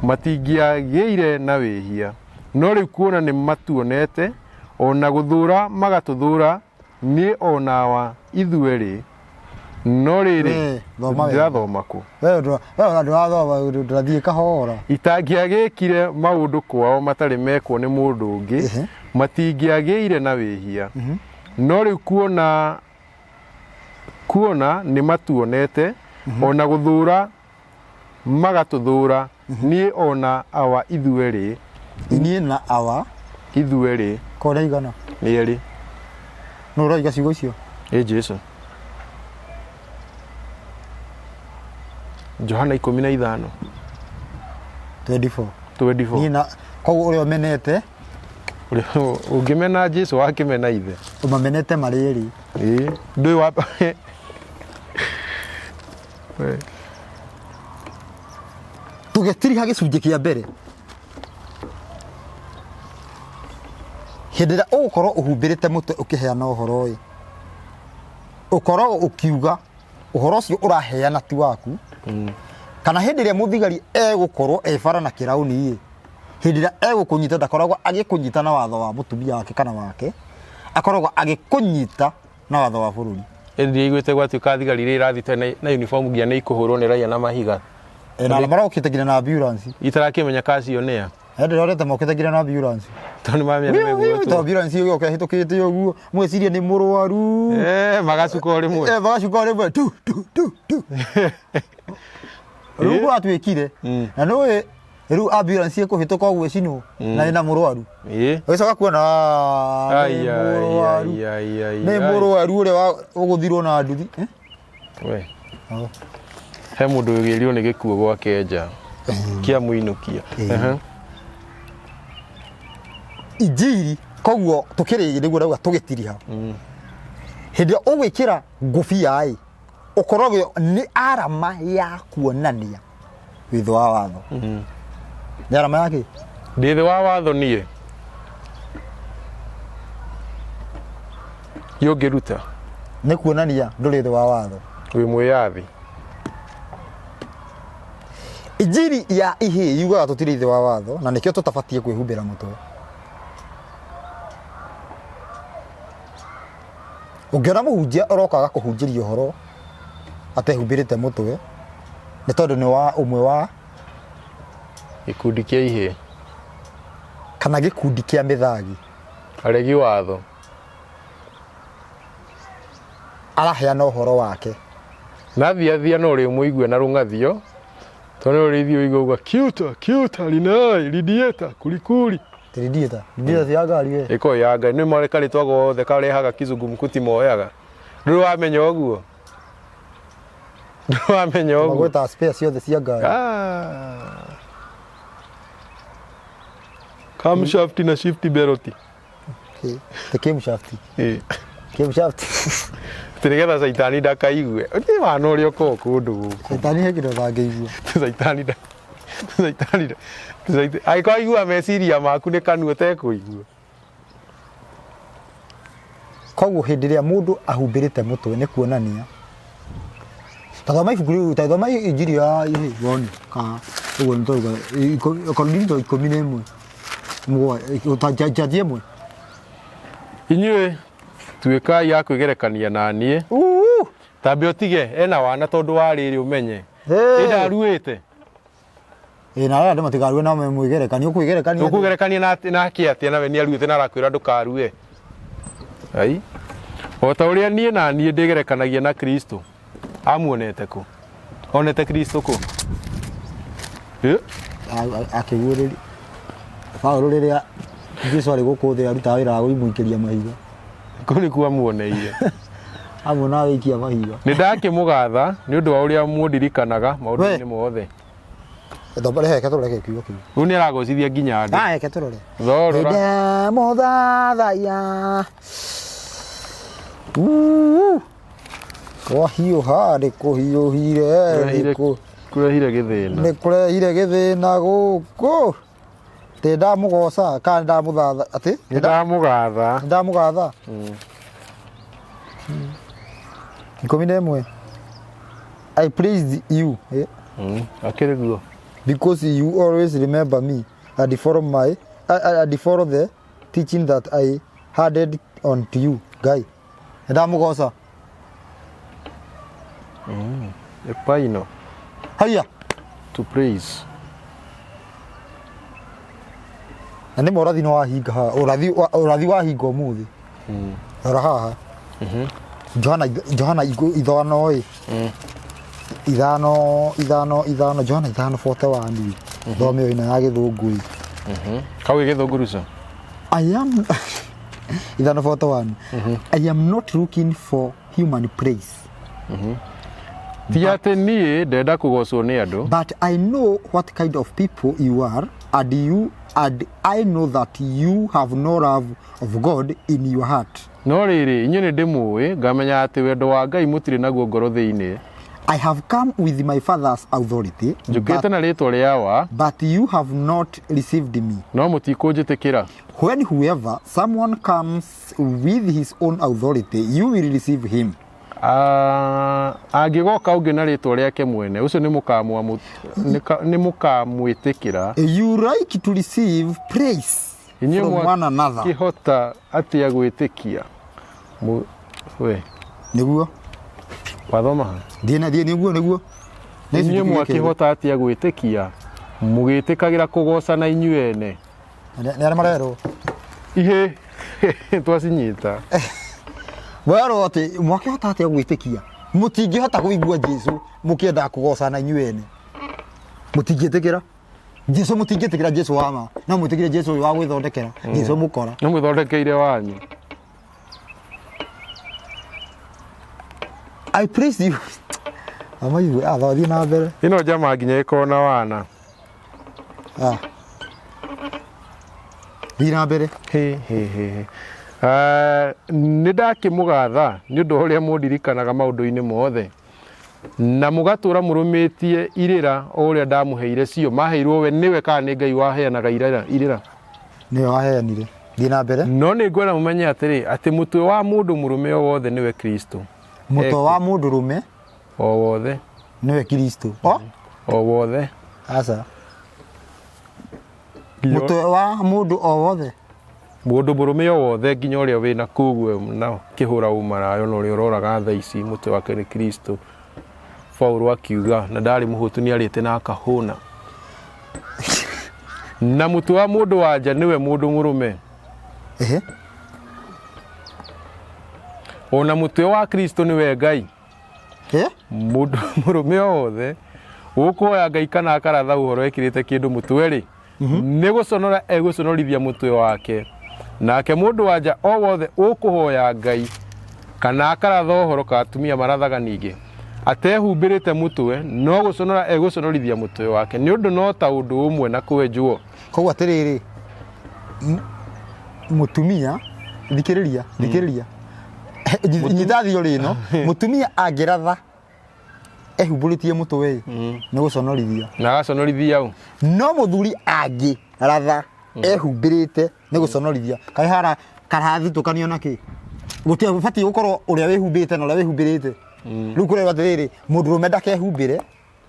S2: matingĩagĩire na wĩhia no rĩu kuona nĩ matuonete ona gũthũra magatũthũra nĩ onawa ithuerĩ no rĩrĩ ndirathoma kũ
S1: ndĩrathiĩ kahora
S2: itangĩagĩkire maũndũ kwao matarĩ mekwo nĩ mũndũ ũngĩ matingĩagĩire na wĩhia no rĩu kuona nĩ matuonete ona gũthũra magatũthũra niĩ ona awa ithuerĩ
S1: niĩ na awa
S2: ithuerĩ
S1: kona igana
S2: nĩ erĩ
S1: no ũroiga ciugo icio
S2: Jesu Johana 15
S1: 24
S2: niĩ
S1: na koguo ũrĩa ũmenete
S2: ũngĩmena Jesu wakĩmena ithe
S1: ũmamenete marĩ erĩ
S2: ndũĩ wa
S1: tũgetiriha gĩcunjĩ kĩa mbere hĩndĩ ĩrĩa ũgũkorwo ũhumbĩrĩte mũtwe ũkĩheana ũhoro ũyũ ũkoragwo ũkiuga ũhoro ũcio ũraheana ti waku kana hĩndĩ ĩrĩa mũthigari egũkorwo ebara na kĩrauni hĩndĩ ĩrĩa egũkũnyita ndakoragwo agĩkũnyita na watho wa mũtumia wake kana wake akoragwo agĩkũnyita na watho wa bũrũri
S2: Ĩndĩ igwĩte gwatuĩka thigari iria irathite na uniform ngia nĩ ikũhũrwo nĩ raia na mahiga
S1: na marokĩte nginya na ambulance
S2: itarakĩmenya kacio nĩ a
S1: hĩndĩ ĩrĩa mokĩte nginya na ambulance
S2: tondũ mamenya nĩ
S1: to ambulance ĩyo ĩhĩtũkĩte ũguo mwĩciria nĩ mũrwaru
S2: magacuka o rĩmwe
S1: magacuka o rĩmwe tu rĩu atuĩkire na nĩũĩ rĩu ambulance ĩkũhĩtũka ũguo ĩcinwo na ĩna mũrwaru ũgĩcoka kuona nĩ mũrwaru ũrĩa ũgũthirwo na nduthi
S2: he mũndũ ũgĩrio nĩ gĩkuũ gwake nja kĩa mũinũkia
S1: injiri koguo tũkĩrĩ nĩguo rauga tũgĩtiriha hĩndĩ ĩrĩa ũgwĩkĩra ngũbia ũkoragwo nĩ arama ya kuonania wĩthĩ wa watho nĩ arama yake
S2: ndĩ thĩ wa watho niĩ yũngĩruta
S1: nĩ kuonania ndũrĩ thĩ wa watho
S2: wĩ mwĩyathi
S1: injiri ya ihĩ yugaga tũtirĩ thĩ wa watho na nĩkĩo tũtabatiĩ kwĩhumbĩra mũtwe ũngĩona mũhunjia ũrokaga kũhunjĩria ũhoro atehumbĩrĩte mũtwe nĩ tondũ nĩ wa ũmwe wa
S2: gĩkundi kĩa ihĩ
S1: kana gĩkundi kĩa mĩthagi
S2: aregi watho
S1: araheana ũhoro wake
S2: nathiathia no rĩ mũigue na rũng'athio tondũ rĩithio igauga kiuta linai lidieta kulikuli
S1: lidieta ya ngari
S2: ĩko ya ngari nĩ mareka rĩtwa gothe karehaga kizungumkuti moyaga ndũrĩ wamenya ũguo
S1: magweta spare ciothe cia ngari
S2: camshaft na shift belt
S1: the camshaft
S2: tĩrĩgetha caitani ndakaigue ũtĩ wana ũrĩa ũkorwo kũndũ gũkũ
S1: caitani hekĩro ndangĩigua
S2: caitani angĩkorwo aigua meciria maku nĩ kanu ũtekũigua
S1: koguo hindi ria mundu ahumbirite mutwe ni kuonania tathoma ibuku riu tathoma injiri ya woni ka uguo ntoga Korinto 11 mugwa utajajaje mwe
S2: inyuĩ tuĩkai ya kwĩgerekania na niĩ tambe ũtige ena wana tondũ wa rĩrĩ ũmenye ndaruĩte
S1: na rĩa ndĩma tigaruĩ na mwĩgerekania
S2: ũkwĩgerekania na kĩatĩa nawe nĩ aruĩte na arakwĩra ndũkaruĩ ai o ta ũrĩa niĩ na niĩ ndĩgerekanagia na Kristo amuonete kũ onete Kristo kũ
S1: akĩguũrĩria Paulo rĩrĩa Jesũ arĩ gũkũ thĩ arutaga wĩra wa gũimũikĩria mahiga
S2: kũ nĩkuo amuoneire
S1: amwe na wĩikia mahiga
S2: nĩ ndakĩmũgatha nĩ ũndũ wa ũrĩa mũndirikanaga maũndũ-inĩ mothe
S1: reke tũreke kiugo kĩu
S2: rĩu nĩ aragocithia nginya andũ
S1: reke tũrore
S2: thorora
S1: mũthathaiya kwahiũha nĩ kũhiũhire
S2: kũrehire gĩthĩna
S1: nĩ kũrehire gĩthĩna gũkũ ndĩ ndamũgoca kana ndamũthatha atĩ ndamũgatha 11 I praised you
S2: akĩrĩ guo
S1: because you always remember me and follow the teaching that I handed on to you guy ndamũgoca
S2: epaino
S1: haya
S2: to praise
S1: na nĩ mũrathi no wahinga haha ũrathi wahinga ũmũthĩ rora haha Johana ithano Johana 5:41 thome ĩno ya gĩthũngũ
S2: kau gĩthũngũ ruca
S1: I am 5:41 I am not looking for human praise
S2: ti atĩ niĩ ndenda kũgocwo nĩ andũ
S1: but I know what kind of people you are and I know that you have no love of God in your heart
S2: no rĩrĩ inyuĩ nĩ ndĩmũĩ ngamenya atĩ wendo wa Ngai mũtirĩ naguo ngoro thĩinĩ
S1: I have come with my father's authority
S2: njũkĩte na rĩtwa rĩawa
S1: but you have not received me
S2: no mũtikũnjĩtĩkĩra
S1: when whoever someone comes with his own authority you will receive him
S2: angĩgoka ũngĩ na rĩtwa rĩake mwene ũcio nĩ mũkamwĩtĩkĩra
S1: you like to receive praise from one another
S2: kĩhota atĩa gwĩtĩkia we
S1: nĩguo
S2: wathoma
S1: thiĩ nĩguo
S2: inyuĩ mwakĩhota atĩa gwĩtĩkia mũgĩtĩkagĩra kũgocana inyuĩ ene
S1: nĩ arĩa marerwo
S2: ihĩ twacinyita
S1: werwo atĩ mwakĩhota atĩa gwĩtĩkia mũtingĩhota kũigua Jesũ mũkĩenda kũgocana inyuĩ ene mũtingĩtĩkĩra Jesũ mũtingĩtĩkĩra Jesũ wama no mwĩtĩkĩre Jesũ ũyũ wa gwĩthondekera Jesũ mũkora
S2: no mwĩthondekeire wanyu
S1: I praise you amaigue athiĩ na mbere
S2: ĩno njama nginya ĩkorwo na wana
S1: thiĩ na mbere
S2: nĩ ndakĩmũgatha nĩ ũndũ ũrĩa mũndirikanaga maũndũ-inĩ mothe na mũgatũra mũrũmĩtie irĩra o ũrĩa ndamũheire cio maheirwo we nĩwe kana nĩ Ngai waheanaga irĩra
S1: nĩwe waheanire thiĩ na mbere
S2: no nĩ ngwenda mũmenye atĩ mũtwe wa mũndũ mũrũme o wothe nĩwe Kristo
S1: mũtwe wa mũndũ rũme
S2: o wothe
S1: nĩwe Kristo
S2: o wothe
S1: aca mũtwe wa mũndũ o wothe
S2: mũndũ mũrũme o wothe nginya ũrĩa wĩna kuguo na kĩhũra umarayo na ũrĩa ũroraga thaa ici mũtwe wake nĩ Kristo Paulo akiuga na ndarĩ mũhũtu nĩ arĩte na akahũna na mũtwe wa mũndũ wa nja nĩwe mũndũ mũrũme ona mũtwe wa Kristo nĩwe Ngai mũndũ mũrũme o wothe ũkũhoya Ngai kana akaratha ũhoro ekĩrĩte kĩndũ mũtwe-rĩ nĩ gũconora egũconorithia mũtwe wake nake mũndũ wa nja o wothe ũkũhoya Ngai kana akaratha ũhoro ka atumia marathaga ningĩ atehumbĩrĩte mũtwe no gũconora egũconorithia mũtwe wake nĩ ũndũ no ta ũndũ ũmwe na kwenjwo
S1: koguo atĩrĩrĩ mũtumia thikĩrĩria nyita thiorĩ ĩno mũtumia angĩratha ehumbũrĩtie mũtwe nĩ gũconorithia
S2: na agaconorithia ũ
S1: no mũthuri angĩratha ehumbĩrĩte nĩ gũconorithia kaĩ hara karathitũkanio na kĩ gutia bati gukorwo uria wihumbite na uria wihumbirite riu kureba atiriri mundurume ndakehumbire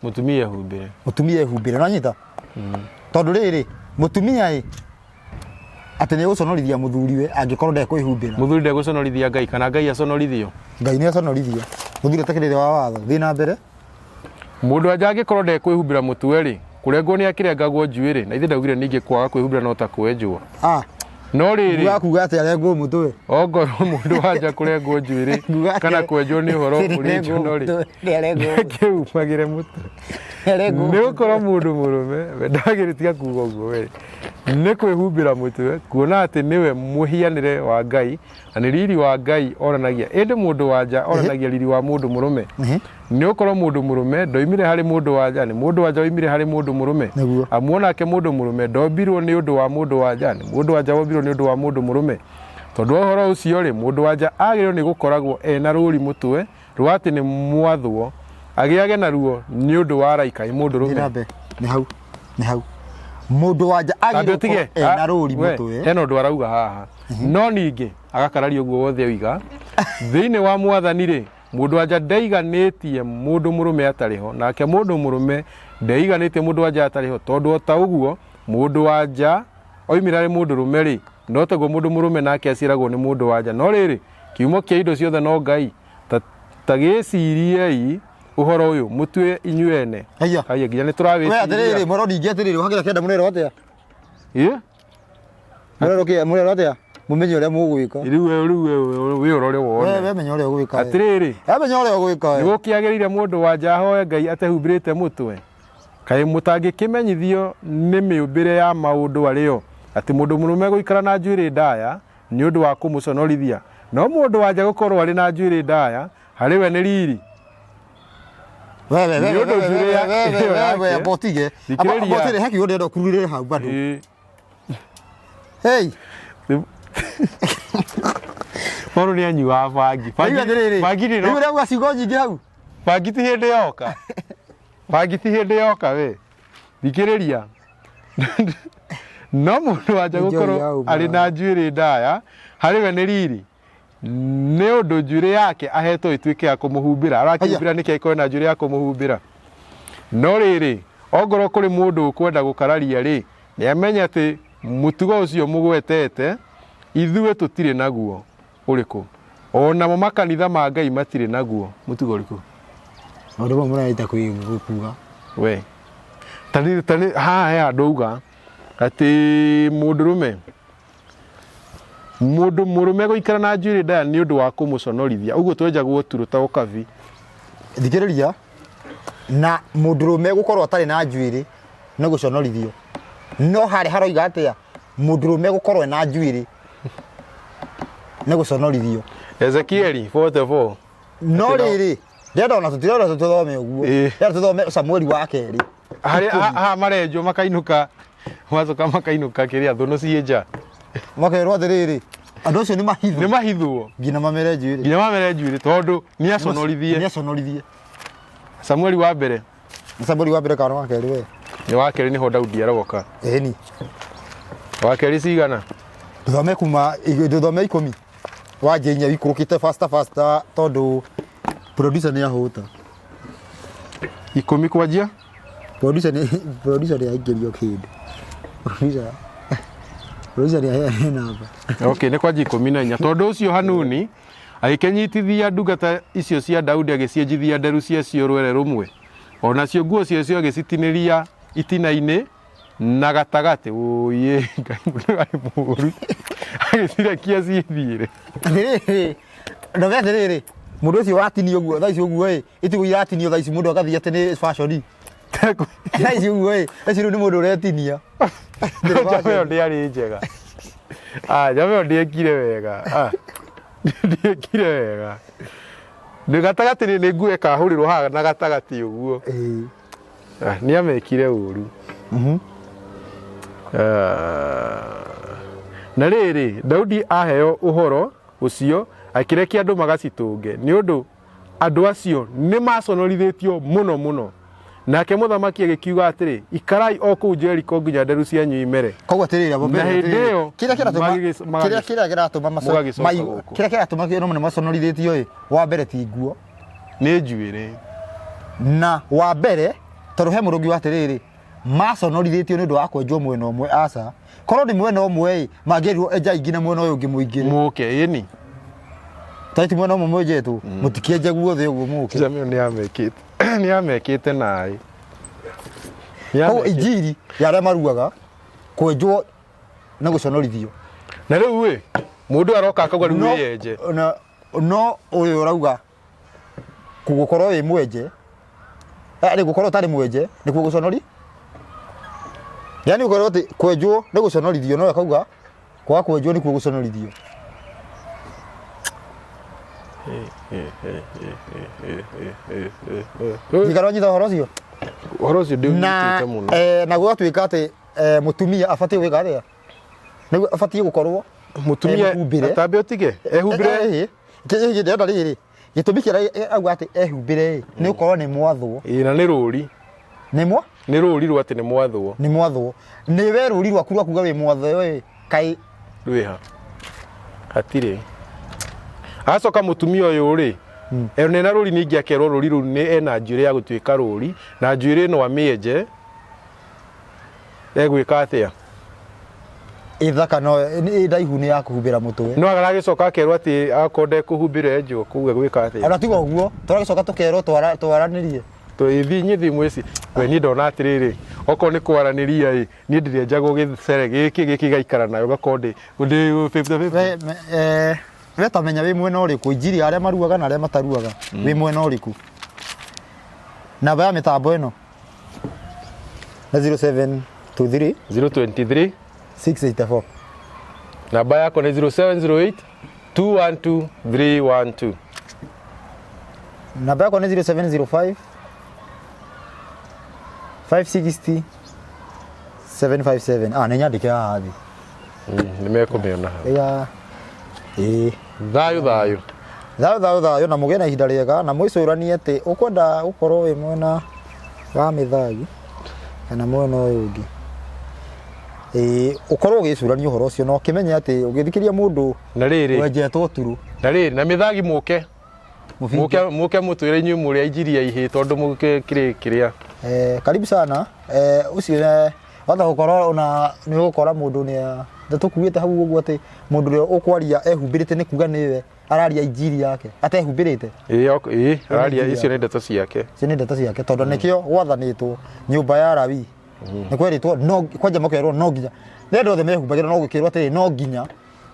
S2: mutumia ehumbire
S1: ehumbire nanyita tondu riri mutumia ati ni guconorithia muthuriwe angikorwo ndekwihumbira
S2: muthuri ndeguconorithia Ngai kana Ngai aconorithio
S1: Ngai ni aconorithia muthuri atakirire wa watho thina mbere
S2: mundu anja angikorwo ndekwihumbira mutwe ri kurengwo ni akirengagwo njuiri na ithe ndaugire ningi kwaga kwihumbira no ta kwenjwo no riri
S1: ngakuga ati arengwo mutwe
S2: ongorwo mundu wanja kurengwo njuiri kana kwenjwo ni horo uri njono ri kiumagire mutwe ni ukorwo mundu murume ndagiritia kuga uguo we ni kwihumbira mutwe kuona ati niwe muhianire wa Ngai na ni riri wa Ngai oranagia ende mundu wanja oranagia riri wa mundu murume ni ukorwo mundu murume ndoimire hari mundu wanja ni mundu wanja oimire hari mundu murume amuona ke mundu murume ndombirwo ni undu wa mundu wanja ni mundu wanja wombirwo ni undu wa mundu murume tondu horo ucio ri mundu wanja agirwo ni gukoragwo ena ruri mutwe rwati ni mwathwo agiage na ruo ni undu wa raika mundu rume
S1: ni hau mundu wanja agirwo ena ruri mutwe
S2: eno ndu arauga haha no ningi agakararia uguo wothe wiga thiini wa mwathani ri mundu wanja ndaiganitie mundu murume atariho nake mundu murume ndaiganitie mundu wanja atariho tondu ota uguo mundu wanja oimira ri mundu rume ri no taguo mundu murume nake aciragwo ni mundu wanja no riri kiumo kia indo ciothe no Ngai tagiciriei uhoro uyu mutwe inyuene haya nginya ni turawi
S1: we atiriri morodi ingiatiriri uhagira kenda munero atia munero atia mumenye uria mugwika
S2: riu we urore wone
S1: we menye uria ugwika
S2: atiriri
S1: menye uria ugwika
S2: ni gukiagirire mundu wanja hoye Ngai atehumbirite mutwe kai mutangikimenyithio ni miumbire ya maundu ario ati mundu murume guikara na njuiri ndaya ni undu wa kumuconorithia no mundu wanja gukorwo ari na njuiri ndaya hariwe ni riri
S1: we abotige abotige haki yode ndo kurire hau bado hey
S2: Moro ni anyua bangi
S1: ni ure ugacigo nyingi hau
S2: bangi ti hindi yoka we thikiriria no mundu wanja gukorwo ari na njuiri ndaya hariwe ni riri ni undu njuiri yake ahetwo ituike ya kumuhumbira arakihumbira nike iko na njuiri ya kumuhumbira no riri ongorwo kuri mundu kwenda gukararia ri ni amenya ati mutugo ucio mugwetete ithuwe tutire naguo uriku ona mo makanitha ma Ngai matire naguo mutugo uriku
S1: maundu mamwe muraita kuga
S2: we tani ha ndauga ati mundurume mundu murume guikara na njuiri ndaya ni undu wa kumuconorithia uguo twenjagwo turuta ukavi
S1: thikiriria na mundurume gukorwo atari na njuiri ni guconorithio no hari haroiga atia mundurume gukorwo na njuiri ni guconorithio
S2: Ezekieli 44
S1: no riri ndenda ona tuthome uguo ndenda tuthome Samueli wa keri
S2: hari marenjo makainuka wacoka makainuka kiria thuno cienja
S1: makerwo atiriri andu acio ni mahithwo
S2: ngina mamere njuiri tondu ni aconorithie Samueli wa mbere
S1: kana wa keri we
S2: ni wa keri ni ho Daudi arogoka
S1: ni
S2: wa keri cigana
S1: tuthome 10 wajenya wikurukite faster tondu producer ni ahuta
S2: 10 kwajia
S1: producer ni aingirio kindi producer ni ahena hapa
S2: okay ni kwajia 14 tondu ucio Hanuni agikenyitithia ndungata icio cia Daudi agicienjithia nderu cia cio rwere rumwe ona cio nguo cio agicitiniria itina-ini na gatagati uye Ngai mundu ari muru agicirekia ciithire
S1: ndo gathiriri mundu ucio watinio guo thaici uguo itigu iratinio thaici mundu akathia ati ni fashion thaici uguo thaici ni mundu uretinia
S2: jameo ndiari njega jameo ndiekire wega ni gatagati ni nguo kahurirwo haga na gatagati uguo ni amekire uru na riri Daudi aheo uhoro ucio akirekia andu magacitunge ni undu andu acio ni maconorithitio muno nake mũthamaki agĩkiuga atĩrĩ ikarai o kũu Jericho nginya nderu cianyu imere.
S1: Koguo atĩrĩrĩ abo
S2: Na hĩndĩ ĩyo
S1: kĩrĩa kĩratũma kĩrũmane maconorithĩtio ĩ wa mbere ti nguo
S2: nĩ njuĩrĩ
S1: na wa mbere tondũ he mũrũngi wa atĩrĩrĩ maconorithĩtio nĩ ũndũ wa kwenjwo mwena ũmwe aca korwo nĩ mwena ũmwe ĩ mangĩrirwo enja ingĩ na mwena ũyũ ũngĩ mũingĩ
S2: mũke ĩni
S1: taiti mwena ũmwe mwenjetwo mũtikĩenje guothe ũguo mũke
S2: Jamio nĩ amekĩte naĩ
S1: koguo injiri ya arĩa maruaga kwenjwo na gũconorithio
S2: na rĩu ĩ mũndũ aroka akauga rĩu wĩyenje
S1: no ũyũ ũrauga gũkorwo wĩ mwenje nĩ gũkorwo ũtarĩ mwenje nĩkuo gũconori yani ũkorwo atĩ kwenjwo nĩ gũconorithio no akauga kwa kwenjwo nĩkuo gũconorithio Gĩikaro nyitha ũhoro ũcio
S2: ndĩũnyitĩte mũno
S1: na gwatuĩka atĩ mũtumia abatiĩ gwĩka atĩa nĩguo abatiĩ gũkorwo
S2: mũtumia atambe ũtige ehumbĩre
S1: ndĩrenda rĩrĩ gĩtũmi kĩrĩa auga atĩ ehumbĩre nĩ gũkorwo nĩ mwathwo
S2: na nĩ rũri nĩ rũri rwa atĩ nĩ mwathwo
S1: nĩ we rũri rwaku rwa kuga wĩ mwathwo kaĩ
S2: rwĩha hatirĩ acoka mũtumia ũyũ rĩ nena rũri ningĩ akerwo rũri rũu nĩ ena njuĩrĩ ya gũtuĩka rũri na njuĩrĩ ĩno amĩenje egwĩka atĩa
S1: ithaka no ndaihu nĩ ya kũhumbĩra mũtwe
S2: no agagĩcoka akerwo atĩ akorwo ndekũhumbĩra enjwo kũu egwĩka atĩa
S1: ona tiga ũguo tũragĩcoka tũkerwo twaranĩrie
S2: twĩthiĩ mwĩci we niĩ ndona atĩrĩrĩ okorwo nĩ kwaranĩria ĩ niĩ ndĩrĩenjaga gĩcere gĩkĩ gaikara nayo gakorwo ndĩ
S1: we tamenya wĩ mwena ũrĩkũ injiri arĩa maruaga na arĩa mataruaga wĩ mwena ũrĩkũ namba ya mĩtambo ĩno na 0723
S2: 023
S1: 684
S2: namba yako nĩ 0708 212 312
S1: namba yako nĩ 0705 560 757 nĩ nyandĩke haha thĩ
S2: nĩ mekũmĩona
S1: haha
S2: thayũ
S1: na mũgĩe na ihinda rĩega na mwĩcũranie atĩ ũkwenda gũkorwo wĩ mwena wa mĩthagi kana mwena ũyũ ũngĩ ũkorwo ũgĩcũrania ũhoro ũcio na ũkĩmenye atĩ ũgĩthikĩria mũndũ
S2: na rĩrĩ
S1: wenjetwo turu
S2: na mĩthagi mũke mũtwĩre inyuĩ mũrĩa injiri ya ihĩ tondũ mũkĩrĩa
S1: karibu sana ũcio watha gũkorwo na nĩ ũgũkora mũndũ nĩ tũkuĩte hau ũguo atĩ mũndũ ũrĩa ũkwaria ehumbĩrĩte nĩ kuga nĩwe araria injiri yake atehumbĩrĩte
S2: araria icio nĩ ndeto ciake
S1: tondũ nĩkĩo gwathanĩtwo nyũmba ya Lawi nĩ kwerĩtwo kwanja makerwo no nginya nĩ othe mehumbagĩra no gũkĩrwo atĩrĩ no nginya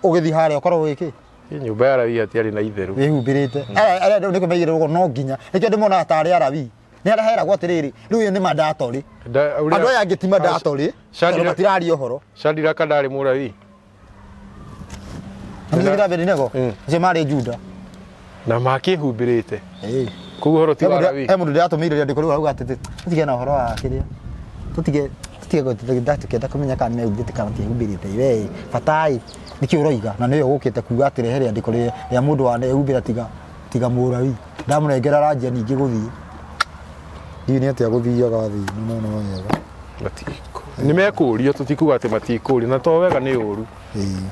S1: ũgĩthiĩ harĩa ũkorwo wĩkĩ
S2: nyũmba ya Lawi hatiarĩ na itherũ
S1: wĩhumbĩrĩte arĩa nĩ kũmeigĩrĩrwo no nginya nĩkĩo ndĩmonaga ta arĩa Lawi nĩ araheragwo atĩrĩrĩ rĩu ũyũ nĩ mandatorĩ andũ aya angĩ ti mandatorĩ tondũ matiraria ũhoro
S2: Shadraka ndarĩ Mũlawi
S1: Abednego acio marĩ Juda
S2: na makĩhumbĩrĩte kũu ũhoro ti wa Lawi
S1: he mũndũ ndĩratũmĩire rĩandĩko rĩu arauga atĩ tũtige na ũhoro wa kĩrĩa tũtige gũtũkĩenda kũmenya kana mehumbĩte kana matihumbĩrĩte we batai nĩkĩo ũroiga na nĩwe ũgũkĩte kuga atĩ rehe rĩandĩko rĩa mũndũ wanehumbĩra tiga Mũlawi ndamũnengera ranjia ningĩ gũthiĩ ndiũ nĩ atĩa gũthiaga thĩ no wega
S2: nĩ mekũrio tũtikuga atĩ matikũrio na to wega nĩ ũru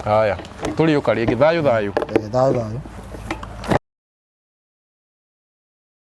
S2: haya tũrĩ ũka rĩngĩ thayũ